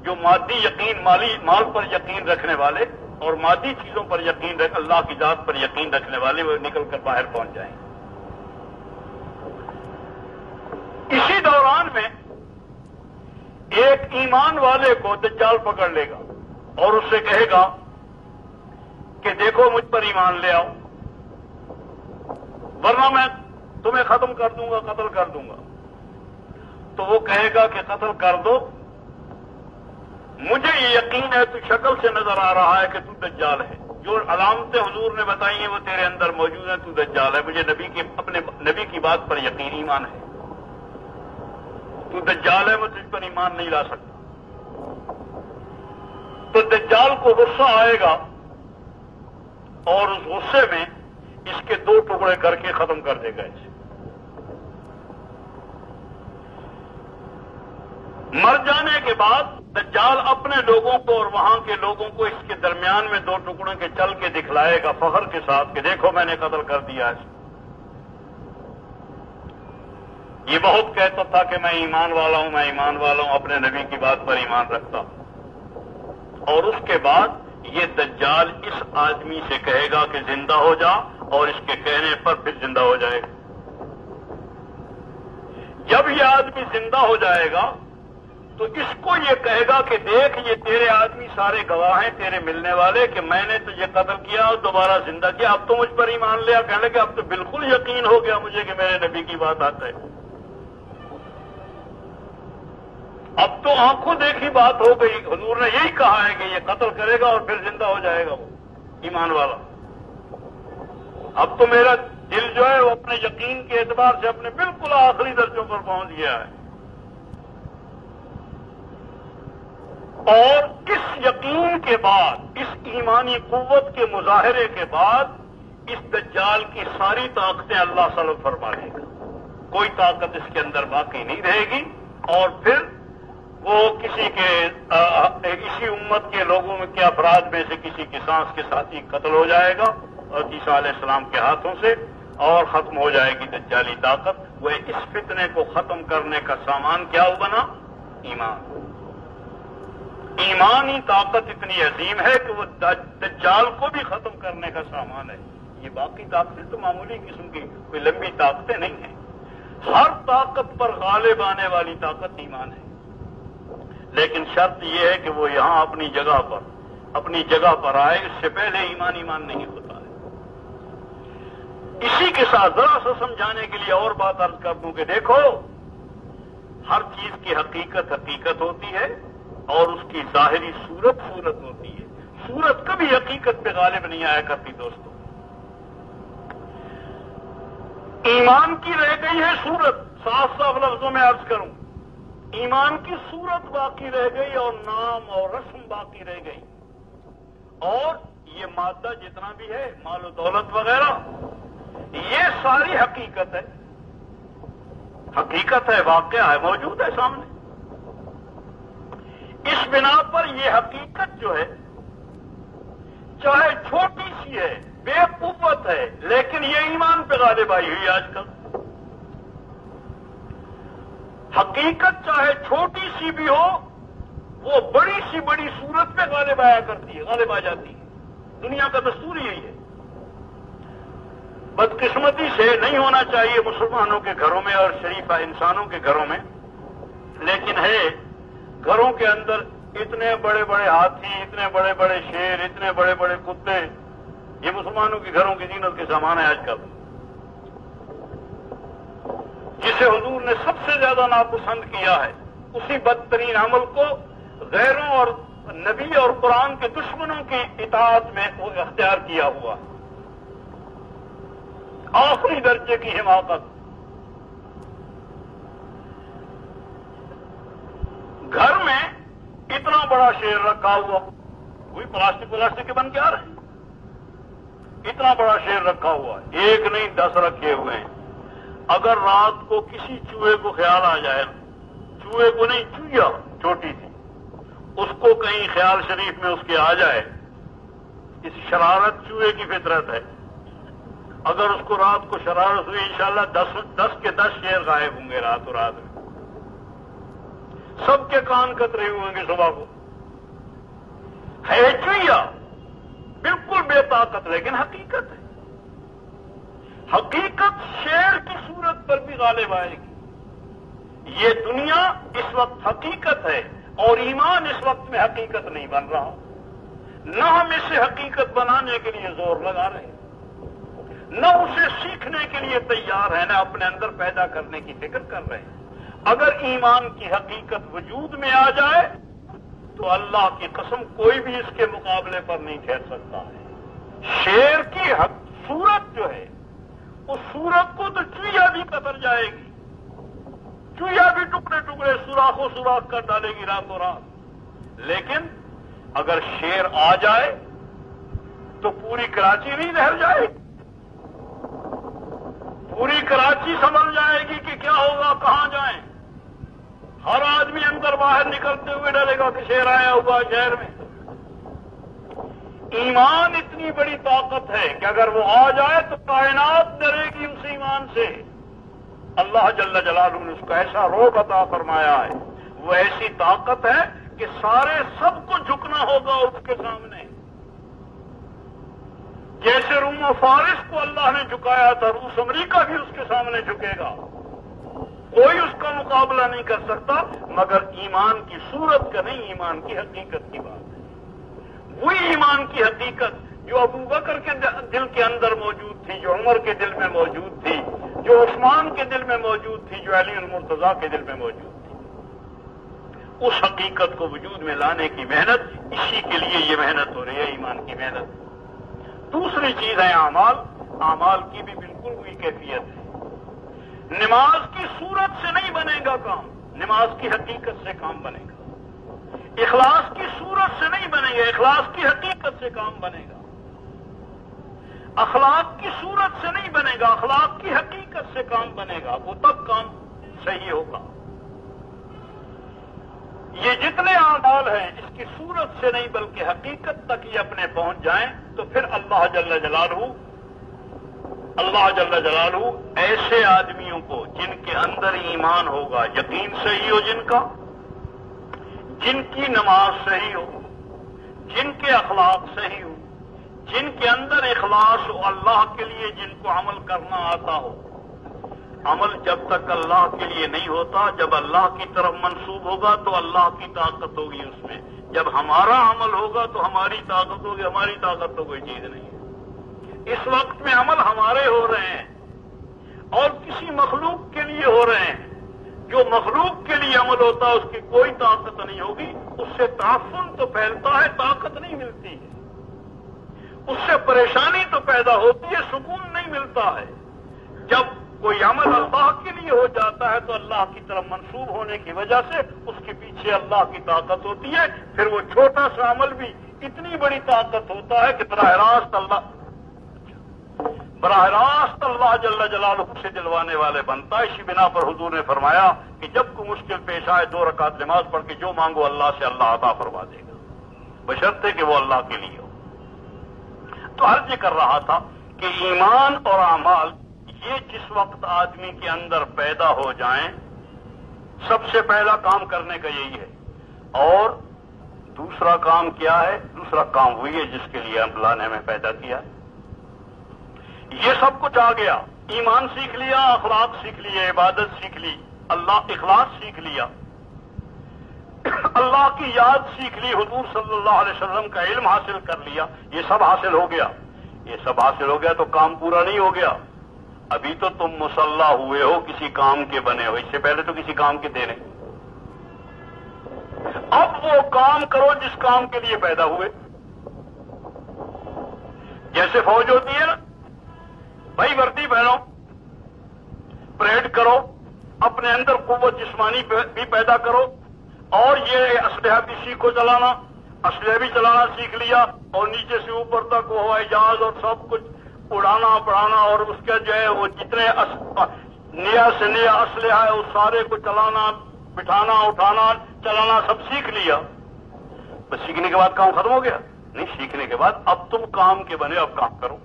جو مادی یقین مال پر یقین رکھنے والے اور مادی چیزوں پر یقین اللہ کی ذات پر یقین رکھنے والے وہ نکل کر باہر پہنچ جائیں گے۔ اسی دوران میں ایک ایمان والے کو دجال پکڑ لے گا اور اس سے کہے گا کہ دیکھو مجھ پر ایمان لے آؤ ورنہ میں تمہیں ختم کر دوں گا، قتل کر دوں گا۔ تو وہ کہے گا کہ قتل کر دو، مجھے یہ یقین ہے تو شکل سے نظر آ رہا ہے کہ تو دجال ہے، جو علامتیں حضور نے بتائی ہیں وہ تیرے اندر موجود ہیں، تو دجال ہے، مجھے اپنے نبی کی بات پر یقین ایمان ہے، تو دجال ہے، میں تجھ پر ایمان نہیں لا سکتا۔ تو دجال کو غصہ آئے گا اور اس غصے میں اس کے دو ٹکڑے کر کے ختم کر دے گا اسے۔ مر جانے کے بعد دجال اپنے لوگوں کو اور وہاں کے لوگوں کو اس کے درمیان میں دو ٹکڑوں کے چل کے دکھلائے گا فخر کے ساتھ کہ دیکھو میں نے قتل کر دیا ہے۔ یہ بہت کہتا تھا کہ میں ایمان والا ہوں، میں ایمان والا ہوں، اپنے نبی کی بات پر ایمان رکھتا ہوں۔ اور اس کے بعد یہ دجال اس آدمی سے کہے گا کہ زندہ ہو جا، اور اس کے کہنے پر پھر زندہ ہو جائے گا۔ کوئی آدمی زندہ ہو جائے گا تو اس کو یہ کہے گا کہ دیکھ یہ تیرے آدمی سارے گواہ ہیں تیرے ملنے والے کہ میں نے تجھے قتل کیا اور دوبارہ زندہ کیا، اب تو مجھ پر ایمان لیا۔ کہنے لگے اب تو بالکل یقین ہو گیا مجھے کہ میرے نبی کی بات آتا ہے، اب تو آنکھوں دیکھی بات ہو گئی۔ حضور نے یہی کہا ہے کہ یہ قتل کرے گا اور پھر زندہ ہو جائے گا وہ ایمان والا۔ اب تو میرا دل جو ہے وہ اپنے یقین کے اعتبار سے اپنے بالکل آخری درجوں پر پہنچ گیا ہے، اور اس یقین کے بعد، اس ایمانی قوت کے مظاہرے کے بعد اس دجال کی ساری طاقتیں اللہ سلب فرما لے گا، کوئی طاقت اس کے اندر باقی نہیں رہے گی، اور پھر وہ کسی کے اسی امت کے لوگوں میں کے افراد میں سے کسی کی سانس کے ساتھ ہی قتل ہو جائے گا اور عیسیٰ علیہ السلام کے ہاتھوں سے، اور ختم ہو جائے گی دجالی طاقت۔ وہ اس فتنے کو ختم کرنے کا سامان کیا بنا؟ ایمان۔ ایمانی طاقت اتنی عظیم ہے کہ وہ دجال کو بھی ختم کرنے کا سامان ہے۔ یہ باقی طاقتیں تو معمولی قسم کی کوئی لمبی طاقتیں نہیں ہیں، ہر طاقت پر غالب آنے والی طاقت ایمان ہے، لیکن شرط یہ ہے کہ وہ یہاں اپنی جگہ پر آئے، اس سے پہلے ایمان نہیں ہوتا ہے۔ اسی کے ساتھ ذرا سا سمجھانے کے لیے اور بات عرض کر دوں کہ دیکھو، ہر چیز کی حقیقت ہوتی ہے اور اس کی ظاہری صورت ہوتی ہے، صورت کبھی حقیقت پہ غالب نہیں آیا کرتی دوستو۔ ایمان کی رہ گئی ہے صورت، صاف لفظوں میں عرض کروں، ایمان کی صورت باقی رہ گئی اور نام اور رسم باقی رہ گئی، اور یہ مادہ جتنا بھی ہے، مال و دولت وغیرہ، یہ ساری حقیقت ہے، واقعہ ہے، موجود ہے سامنے۔ اس بنا پر یہ حقیقت جو ہے، چاہے چھوٹی سی ہے، بے قوت ہے، لیکن یہ ایمان پہ غالب آئی ہوئی آج کل۔ حقیقت چاہے چھوٹی سی بھی ہو، وہ بڑی سی بڑی صورت پہ غالب آیا کرتی ہے، غالب آ جاتی ہے۔ دنیا کا دستور یہی ہے۔ بدقسمتی سے نہیں ہونا چاہیے مسلمانوں کے گھروں میں اور شریف انسانوں کے گھروں میں، لیکن ہے، گھروں کے اندر اتنے بڑے بڑے ہاتھی، اتنے بڑے بڑے شیر، اتنے بڑے بڑے کتے، یہ مسلمانوں کے گھروں کی زینت کے سامان ہے آج کل۔ جسے حضور نے سب سے زیادہ ناپسند کیا ہے، اسی بدترین عمل کو غیروں اور نبی اور قرآن کے دشمنوں کی اطاعت میں وہ اختیار کیا ہوا، آخری درجے کی حماقت۔ گھر میں اتنا بڑا شیر رکھا ہوا، وہی پلاسٹک کے بن کے آ رہے ہیں، اتنا بڑا شیر رکھا ہوا، ایک نہیں 10 رکھے ہوئے ہیں۔ اگر رات کو کسی چوہے کو خیال آ جائے، چوہے کو نہیں، چوہیا چھوٹی تھی، اس کو کہیں خیال شریف میں اس کے آ جائے، اس شرارت چوہے کی فطرت ہے، اگر اس کو رات کو شرارت ہوئی، انشاءاللہ 10 کے 10 شیر غائب ہوں گے رات میں، سب کے کان کترے ہوئے ہوں گے صبح کو۔ ہے چوہیا، بالکل بے طاقت، لیکن حقیقت ہے۔ حقیقت شیر کی صورت پر بھی غالب آئے گی۔ یہ دنیا اس وقت حقیقت ہے اور ایمان اس وقت میں حقیقت نہیں بن رہا، نہ ہم اسے حقیقت بنانے کے لیے زور لگا رہے ہیں، نہ اسے سیکھنے کے لیے تیار ہیں، نہ اپنے اندر پیدا کرنے کی فکر کر رہے ہیں۔ اگر ایمان کی حقیقت وجود میں آ جائے تو اللہ کی قسم کوئی بھی اس کے مقابلے پر نہیں ٹھہر سکتا ہے۔ شیر کی صورت جو ہے، اس صورت کو تو چوہیا بھی قطر جائے گی، چوہیا بھی ٹکڑے ٹکڑے سوراخ کر ڈالے گی راتوں رات، لیکن اگر شیر آ جائے تو پوری کراچی نہیں رہ جائے گی، پوری کراچی سنبھل جائے گی کہ کیا ہوگا، کہاں جائیں۔ ہر آدمی اندر باہر نکلتے ہوئے ڈرے گا کہ شیر آیا ہوا شہر میں۔ ایمان اتنی بڑی طاقت ہے کہ اگر وہ آ جائے تو کائنات ڈرے گی اس ایمان سے۔ اللہ جل جلالہ نے اس کو ایسا رعب عطا فرمایا ہے، وہ ایسی طاقت ہے کہ سب کو جھکنا ہوگا اس کے سامنے۔ جیسے روم و فارس کو اللہ نے جھکایا تھا، روس امریکہ بھی اس کے سامنے جھکے گا۔ کوئی اس کا مقابلہ نہیں کر سکتا مگر ایمان کی صورت کا نہیں، ایمان کی حقیقت کی بات ہے۔ وہی ایمان کی حقیقت جو ابو بکر کے دل کے اندر موجود تھی، جو عمر کے دل میں موجود تھی، جو عثمان کے دل میں موجود تھی، جو علی المرتضیٰ کے دل میں موجود تھی، اس حقیقت کو وجود میں لانے کی محنت، اسی کے لیے یہ محنت ہو رہی ہے، ایمان کی محنت۔ دوسری چیز ہے اعمال۔ اعمال کی بھی بالکل وہی کیفیت ہے۔ نماز کی صورت سے نہیں بنے گا کام، نماز کی حقیقت سے کام بنے گا۔ اخلاص کی صورت سے نہیں بنے گا، اخلاص کی حقیقت سے کام بنے گا۔ اخلاق کی صورت سے نہیں بنے گا، اخلاق کی حقیقت سے کام بنے گا، وہ تب کام صحیح ہوگا۔ یہ جتنے اعمال ہیں اس کی صورت سے نہیں بلکہ حقیقت تک یہ اپنے پہنچ جائیں تو پھر اللہ جل جلالہ ایسے آدمیوں کو جن کے اندر ایمان ہوگا، یقین صحیح ہو جن کا، جن کی نماز صحیح ہو، جن کے اخلاق صحیح ہو، جن کے اندر اخلاص ہو، اللہ کے لیے جن کو عمل کرنا آتا ہو۔ عمل جب تک اللہ کے لیے نہیں ہوتا، جب اللہ کی طرف منسوب ہوگا تو اللہ کی طاقت ہوگی اس میں، جب ہمارا عمل ہوگا تو ہماری طاقت ہوگی، ہماری طاقت تو کوئی چیز نہیں ہے۔ اس وقت میں عمل ہمارے ہو رہے ہیں اور کسی مخلوق کے لیے ہو رہے ہیں۔ جو مخلوق کے لیے عمل ہوتا ہے اس کی کوئی طاقت نہیں ہوگی، اس سے تعفن تو پھیلتا ہے، طاقت نہیں ملتی ہے، اس سے پریشانی تو پیدا ہوتی ہے، سکون نہیں ملتا ہے۔ جب کوئی عمل اللہ کے لیے ہو جاتا ہے تو اللہ کی طرف منسوب ہونے کی وجہ سے اس کے پیچھے اللہ کی طاقت ہوتی ہے، پھر وہ چھوٹا سا عمل بھی اتنی بڑی طاقت ہوتا ہے کہ براہ راست اللہ جل جلالہ سے دلوانے والے بنتا ہے۔ اسی بنا پر حضور نے فرمایا کہ جب کوئی مشکل پیش آئے 2 رکعت نماز پڑھ کے جو مانگو اللہ سے اللہ عطا فرما دے گا، بشرطے کہ وہ اللہ کے لیے ہو۔ تو عرض یہ کر رہا تھا کہ ایمان اور اعمال یہ جس وقت آدمی کے اندر پیدا ہو جائیں، سب سے پہلا کام کرنے کا یہی ہے۔ اور دوسرا کام کیا ہے؟ دوسرا کام وہی ہے جس کے لیے اللہ نے ہمیں پیدا کیا۔ یہ سب کچھ آ گیا، ایمان سیکھ لیا، اخلاق سیکھ لیے، عبادت سیکھ لی، اللہ اخلاص سیکھ لیا، اللہ کی یاد سیکھ لی، حضور صلی اللہ علیہ وسلم کا علم حاصل کر لیا، یہ سب حاصل ہو گیا۔ یہ سب حاصل ہو گیا تو کام پورا نہیں ہو گیا۔ ابھی تو تم مسلح ہوئے ہو، کسی کام کے بنے ہو، اس سے پہلے تو کسی کام کے تھے نہیں۔ اب وہ کام کرو جس کام کے لیے پیدا ہوئے۔ جیسے فوج ہوتی ہے نا، بھائی وردی پہنو، پریڈ کرو، اپنے اندر قوت جسمانی بھی پیدا کرو، اور یہ اسلحہ بھی سیکھو چلانا، اسلحہ بھی چلانا سیکھ لیا، اور نیچے سے اوپر تک وہ ہوائی جہاز اور سب کچھ اڑانا پڑھانا، اور اس کا جو ہے وہ جتنے نیا سے نیا اسلحہ ہے اس سارے کو چلانا، بٹھانا، اٹھانا، چلانا سب سیکھ لیا۔ بس سیکھنے کے بعد کام ختم ہو گیا؟ نہیں، سیکھنے کے بعد اب تم کام کے بنے، اب کام کرو۔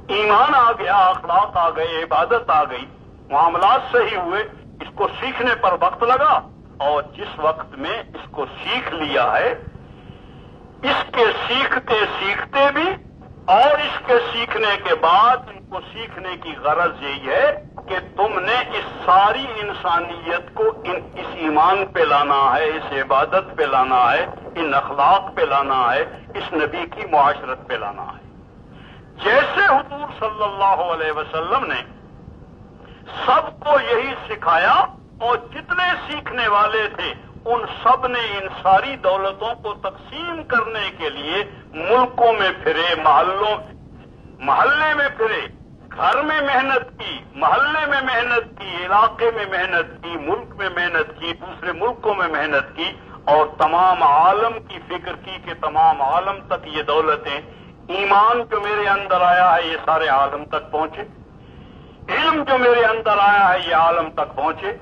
ایمان آ گیا، اخلاق آ گئے، عبادت آ گئی، معاملات صحیح ہوئے، اس کو سیکھنے پر وقت لگا، اور جس وقت میں اس کو سیکھ لیا ہے، اس کے سیکھتے سیکھتے بھی اور اس کے سیکھنے کے بعد ان کو سیکھنے کی غرض یہی ہے کہ تم نے اس ساری انسانیت کو اس ایمان پہ لانا ہے، اس عبادت پہ لانا ہے، ان اخلاق پہ لانا ہے، اس نبی کی معاشرت پہ لانا ہے۔ جیسے حضور صلی اللہ علیہ وسلم نے سب کو یہی سکھایا، اور جتنے سیکھنے والے تھے ان سب نے ان ساری دولتوں کو تقسیم کرنے کے لیے ملکوں میں پھرے، محلے میں پھرے، گھر میں محنت کی، محلے میں محنت کی، علاقے میں محنت کی، ملک میں محنت کی، دوسرے ملکوں میں محنت کی، اور تمام عالم کی فکر کی کہ تمام عالم تک یہ دولتیں، ایمان جو میرے اندر آیا ہے یہ سارے عالم تک پہنچے، علم جو میرے اندر آیا ہے یہ عالم تک پہنچے،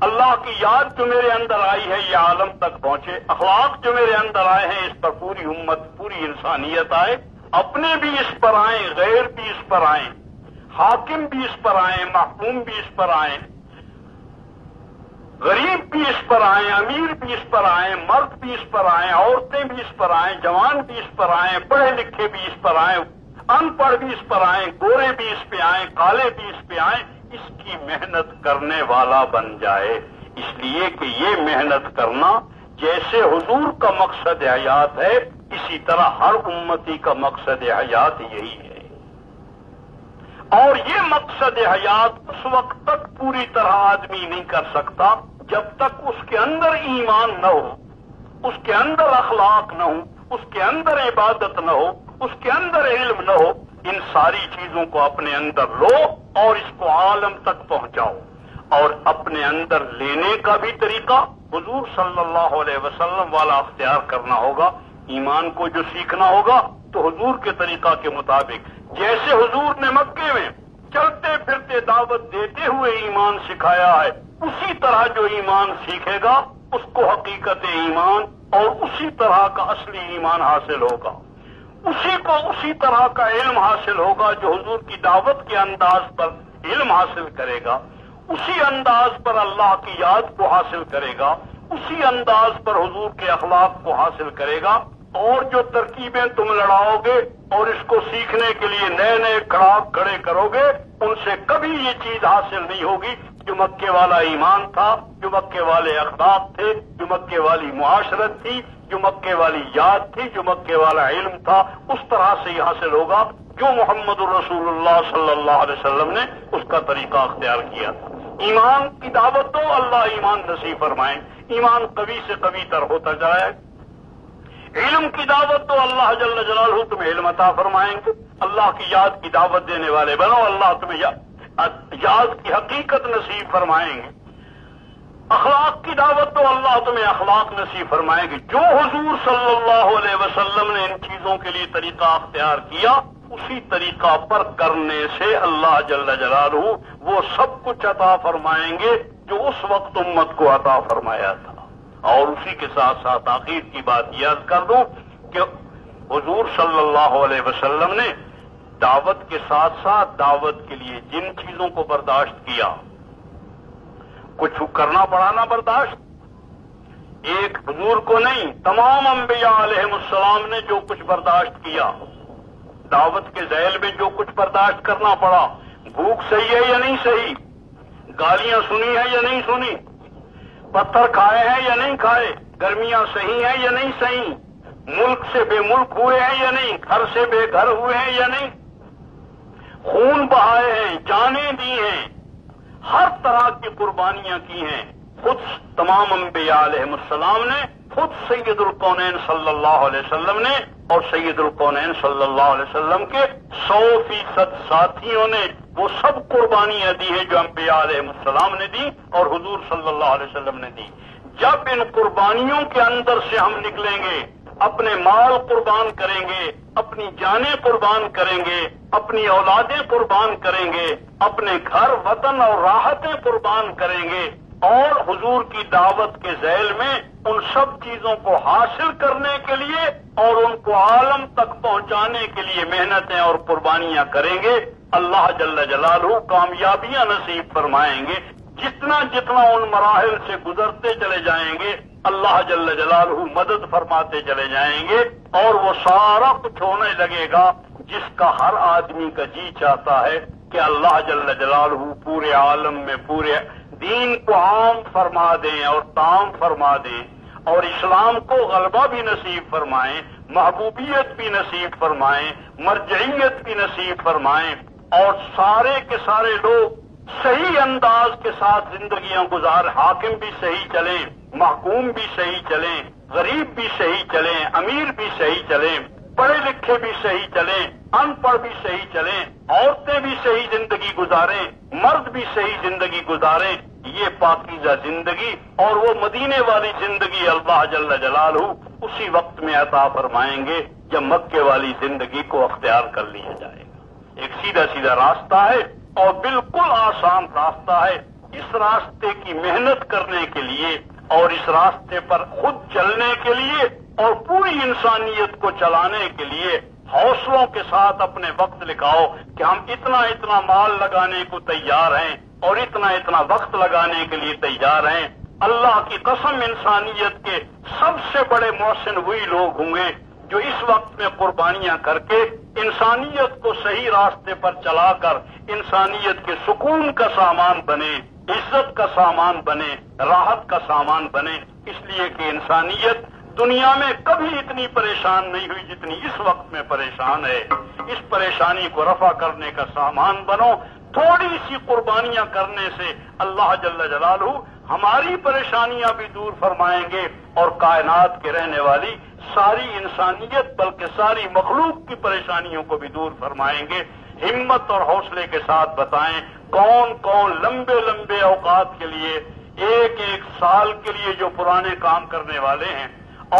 اللہ کی یاد جو میرے اندر آئی ہے یہ عالم تک پہنچے، اخلاق جو میرے اندر آئے ہیں اس پر پوری امت، پوری انسانیت آئے، اپنے بھی اس پر آئیں، غیر بھی اس پر آئیں، حاکم بھی اس پر آئیں، محکوم بھی اس پر آئیں، غریب بھی اس پر آئیں، امیر بھی اس پر آئیں، مرد بھی اس پر آئیں، عورتیں بھی اس پر آئیں، جوان بھی اس پر آئیں، پڑھے لکھے بھی اس پر آئیں، ان پڑھ بھی اس پر آئیں، گورے بھی اس پہ آئیں، کالے بھی اس پہ آئیں، اس کی محنت کرنے والا بن جائے، اس لیے کہ یہ محنت کرنا جیسے حضور کا مقصد حیات ہے، اسی طرح ہر امتی کا مقصد حیات یہی ہے۔ اور یہ مقصد حیات اس وقت تک پوری طرح آدمی نہیں کر سکتا جب تک اس کے اندر ایمان نہ ہو، اس کے اندر اخلاق نہ ہو، اس کے اندر عبادت نہ ہو، اس کے اندر علم نہ ہو۔ ان ساری چیزوں کو اپنے اندر لو اور اس کو عالم تک پہنچاؤ۔ اور اپنے اندر لینے کا بھی طریقہ حضور صلی اللہ علیہ وسلم والا اختیار کرنا ہوگا۔ ایمان کو جو سیکھنا ہوگا تو حضور کے طریقہ کے مطابق، جیسے حضور نے مکے میں چلتے پھرتے دعوت دیتے ہوئے ایمان سکھایا ہے، اسی طرح جو ایمان سیکھے گا اس کو حقیقت ایمان اور اسی طرح کا اصلی ایمان حاصل ہوگا، اسی کو اسی طرح کا علم حاصل ہوگا جو حضور کی دعوت کے انداز پر علم حاصل کرے گا، اسی انداز پر اللہ کی یاد کو حاصل کرے گا، اسی انداز پر حضور کے اخلاق کو حاصل کرے گا۔ اور جو ترکیبیں تم لڑاؤ گے اور اس کو سیکھنے کے لیے نئے نئے کڑاک کھڑے کرو گے، ان سے کبھی یہ چیز حاصل نہیں ہوگی جو مکے والا ایمان تھا، جو مکے والے اخلاق تھے، جو مکے والی معاشرت تھی، جو مکے والی یاد تھی، جو مکے والا علم تھا، اس طرح سے ہی حاصل ہوگا جو محمد الرسول اللہ صلی اللہ علیہ وسلم نے اس کا طریقہ اختیار کیا تھا۔ ایمان کی دعوت دو، اللہ ایمان نصیب فرمائیں، ایمان قوی سے قوی تر ہوتا جائے۔ علم کی دعوت دو، اللہ جل جلالہ تمہیں علم عطا فرمائیں گے۔ اللہ کی یاد کی دعوت دینے والے بنو، اللہ تمہیں یاد کی حقیقت نصیب فرمائیں گے۔ اخلاق کی دعوت دو، اللہ تمہیں اخلاق نصیب فرمائیں گے۔ جو حضور صلی اللہ علیہ وسلم نے ان چیزوں کے لیے طریقہ اختیار کیا، اسی طریقہ پر کرنے سے اللہ جل جلالہ وہ سب کچھ عطا فرمائیں گے جو اس وقت امت کو عطا فرمایا تھا۔ اور اسی کے ساتھ ساتھ آخر کی بات یاد کر دوں کہ حضور صلی اللہ علیہ وسلم نے دعوت کے ساتھ ساتھ دعوت کے لیے جن چیزوں کو برداشت کیا، کچھ کرنا پڑا نا برداشت، ایک حضور کو نہیں، تمام انبیاء علیہ السلام نے جو کچھ برداشت کیا، دعوت کے ذیل میں جو کچھ برداشت کرنا پڑا، بھوک صحیح ہے یا نہیں صحیح، گالیاں سنی ہے یا نہیں سنی، پتھر کھائے ہیں یا نہیں کھائے، گرمیاں صحیح ہیں یا نہیں صحیح، ملک سے بے ملک ہوئے ہیں یا نہیں، گھر سے بے گھر ہوئے ہیں یا نہیں، خون بہائے ہیں، جانیں دی ہیں، ہر طرح کی قربانیاں کی ہیں۔ خود تمام انبیاء علیہ السلام نے، خود سید الکونین صلی اللہ علیہ وسلم نے اور سید الکونین صلی اللہ علیہ وسلم کے 100% ساتھیوں نے وہ سب قربانیاں دی ہیں جو انبیاء علیہ السلام نے دی اور حضور صلی اللہ علیہ وسلم نے دی۔ جب ان قربانیوں کے اندر سے ہم نکلیں گے، اپنے مال قربان کریں گے، اپنی جانیں قربان کریں گے، اپنی اولادیں قربان کریں گے، اپنے گھر وطن اور راحتیں قربان کریں گے، اور حضور کی دعوت کے ذیل میں ان سب چیزوں کو حاصل کرنے کے لیے اور ان کو عالم تک پہنچانے کے لیے محنتیں اور قربانیاں کریں گے، اللہ جل جلالہ کامیابیاں نصیب فرمائیں گے۔ جتنا جتنا ان مراحل سے گزرتے چلے جائیں گے، اللہ جل جلالہ مدد فرماتے چلے جائیں گے، اور وہ سارا کچھ ہونے لگے گا جس کا ہر آدمی کا جی چاہتا ہے کہ اللہ جل جلالہ پورے عالم میں پورے دین کو عام فرما دیں اور تام فرما دیں، اور اسلام کو غلبہ بھی نصیب فرمائیں، محبوبیت بھی نصیب فرمائیں، مرجعیت بھی نصیب فرمائیں، اور سارے کے سارے لوگ صحیح انداز کے ساتھ زندگیاں گزار، حاکم بھی صحیح چلیں، محکوم بھی صحیح چلیں، غریب بھی صحیح چلیں، امیر بھی صحیح چلیں، پڑھے لکھے بھی صحیح چلیں، ان پڑھ بھی صحیح چلیں، عورتیں بھی صحیح زندگی گزاریں، مرد بھی صحیح زندگی گزاریں۔ یہ پاکیزہ زندگی اور وہ مدینے والی زندگی اللہ جل جلالہ اسی وقت میں عطا فرمائیں گے جب مکے والی زندگی کو اختیار کر لیا جائے گا۔ ایک سیدھا سیدھا راستہ ہے اور بالکل آسان راستہ ہے۔ اس راستے کی محنت کرنے کے لیے اور اس راستے پر خود چلنے کے لیے اور پوری انسانیت کو چلانے کے لیے حوصلوں کے ساتھ اپنے وقت لگاؤ کہ ہم اتنا اتنا مال لگانے کو تیار ہیں اور اتنا اتنا وقت لگانے کے لیے تیار ہیں۔ اللہ کی قسم، انسانیت کے سب سے بڑے محسن وہی لوگ ہوں گے جو اس وقت میں قربانیاں کر کے انسانیت کو صحیح راستے پر چلا کر انسانیت کے سکون کا سامان بنے، عزت کا سامان بنے، راحت کا سامان بنے، اس لیے کہ انسانیت دنیا میں کبھی اتنی پریشان نہیں ہوئی جتنی اس وقت میں پریشان ہے۔ اس پریشانی کو رفع کرنے کا سامان بنو۔ تھوڑی سی قربانیاں کرنے سے اللہ جل جلالہ ہماری پریشانیاں بھی دور فرمائیں گے اور کائنات کے رہنے والی ساری انسانیت بلکہ ساری مخلوق کی پریشانیوں کو بھی دور فرمائیں گے۔ ہمت اور حوصلے کے ساتھ بتائیں کون کون لمبے لمبے اوقات کے لیے، ایک ایک سال کے لیے جو پرانے کام کرنے والے ہیں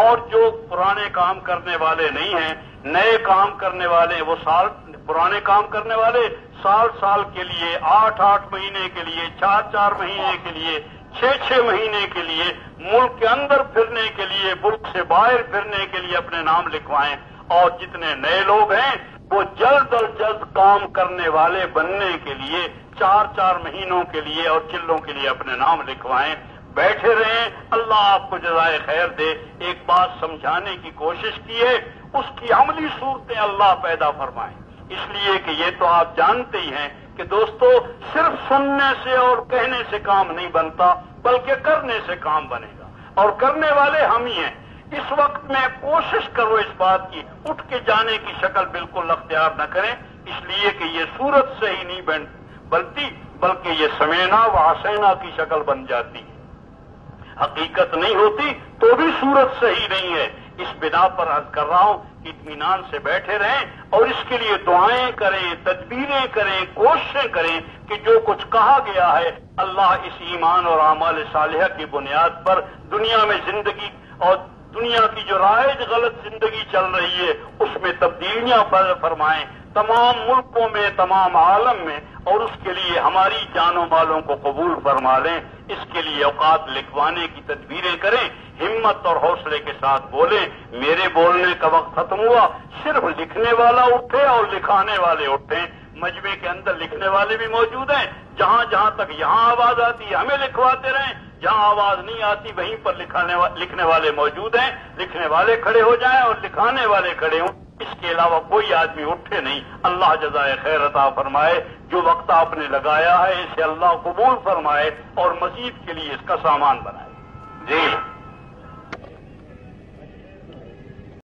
اور جو پرانے کام کرنے والے نہیں ہیں، نئے کام کرنے والے، وہ سال پرانے کام کرنے والے سال سال کے لیے، 8 مہینے کے لیے، 4 مہینے کے لیے، 6 مہینے کے لیے، ملک کے اندر پھرنے کے لیے، ملک سے باہر پھرنے کے لیے اپنے نام لکھوائیں، اور جتنے نئے لوگ ہیں وہ جلد از جلد کام کرنے والے بننے کے لیے 4 مہینوں کے لیے اور چلوں کے لیے اپنے نام لکھوائیں۔ بیٹھے رہیں، اللہ آپ کو جزائے خیر دے۔ ایک بات سمجھانے کی کوشش کیے، اس کی عملی صورتیں اللہ پیدا فرمائیں، اس لیے کہ یہ تو آپ جانتے ہی ہیں کہ دوستو صرف سننے سے اور کہنے سے کام نہیں بنتا بلکہ کرنے سے کام بنے گا، اور کرنے والے ہم ہی ہیں۔ اس وقت میں کوشش کرو اس بات کی، اٹھ کے جانے کی شکل بالکل اختیار نہ کریں، اس لیے کہ یہ صورت سے ہی نہیں بنتی بلکہ یہ سمینا و عصینا کی شکل بن جاتی ہے، حقیقت نہیں ہوتی تو بھی صورت صحیح نہیں ہے۔ اس بنا پر عرض کر رہا ہوں کہ اطمینان سے بیٹھے رہیں اور اس کے لیے دعائیں کریں، تدبیریں کریں، کوششیں کریں کہ جو کچھ کہا گیا ہے اللہ اس ایمان اور اعمال صالحہ کی بنیاد پر دنیا میں زندگی اور دنیا کی جو رائج غلط زندگی چل رہی ہے اس میں تبدیلیاں فرمائیں تمام ملکوں میں، تمام عالم میں، اور اس کے لیے ہماری جان و مالوں کو قبول فرما لیں۔ اس کے لیے اوقات لکھوانے کی تدبیریں کریں، ہمت اور حوصلے کے ساتھ بولیں۔ میرے بولنے کا وقت ختم ہوا، صرف لکھنے والا اٹھے اور لکھانے والے اٹھیں۔ مجمع کے اندر لکھنے والے بھی موجود ہیں، جہاں جہاں تک یہاں آواز آتی ہے ہمیں لکھواتے رہیں، جہاں آواز نہیں آتی وہیں پر لکھنے والے موجود ہیں، لکھنے والے کھڑے ہو جائیں اور لکھانے والے کھڑے ہوں، اس کے علاوہ کوئی آدمی اٹھے نہیں۔ اللہ جزائے خیر عطا فرمائے، جو وقت آپ نے لگایا ہے اسے اللہ قبول فرمائے اور مزید کے لیے اس کا سامان بنائے۔ جی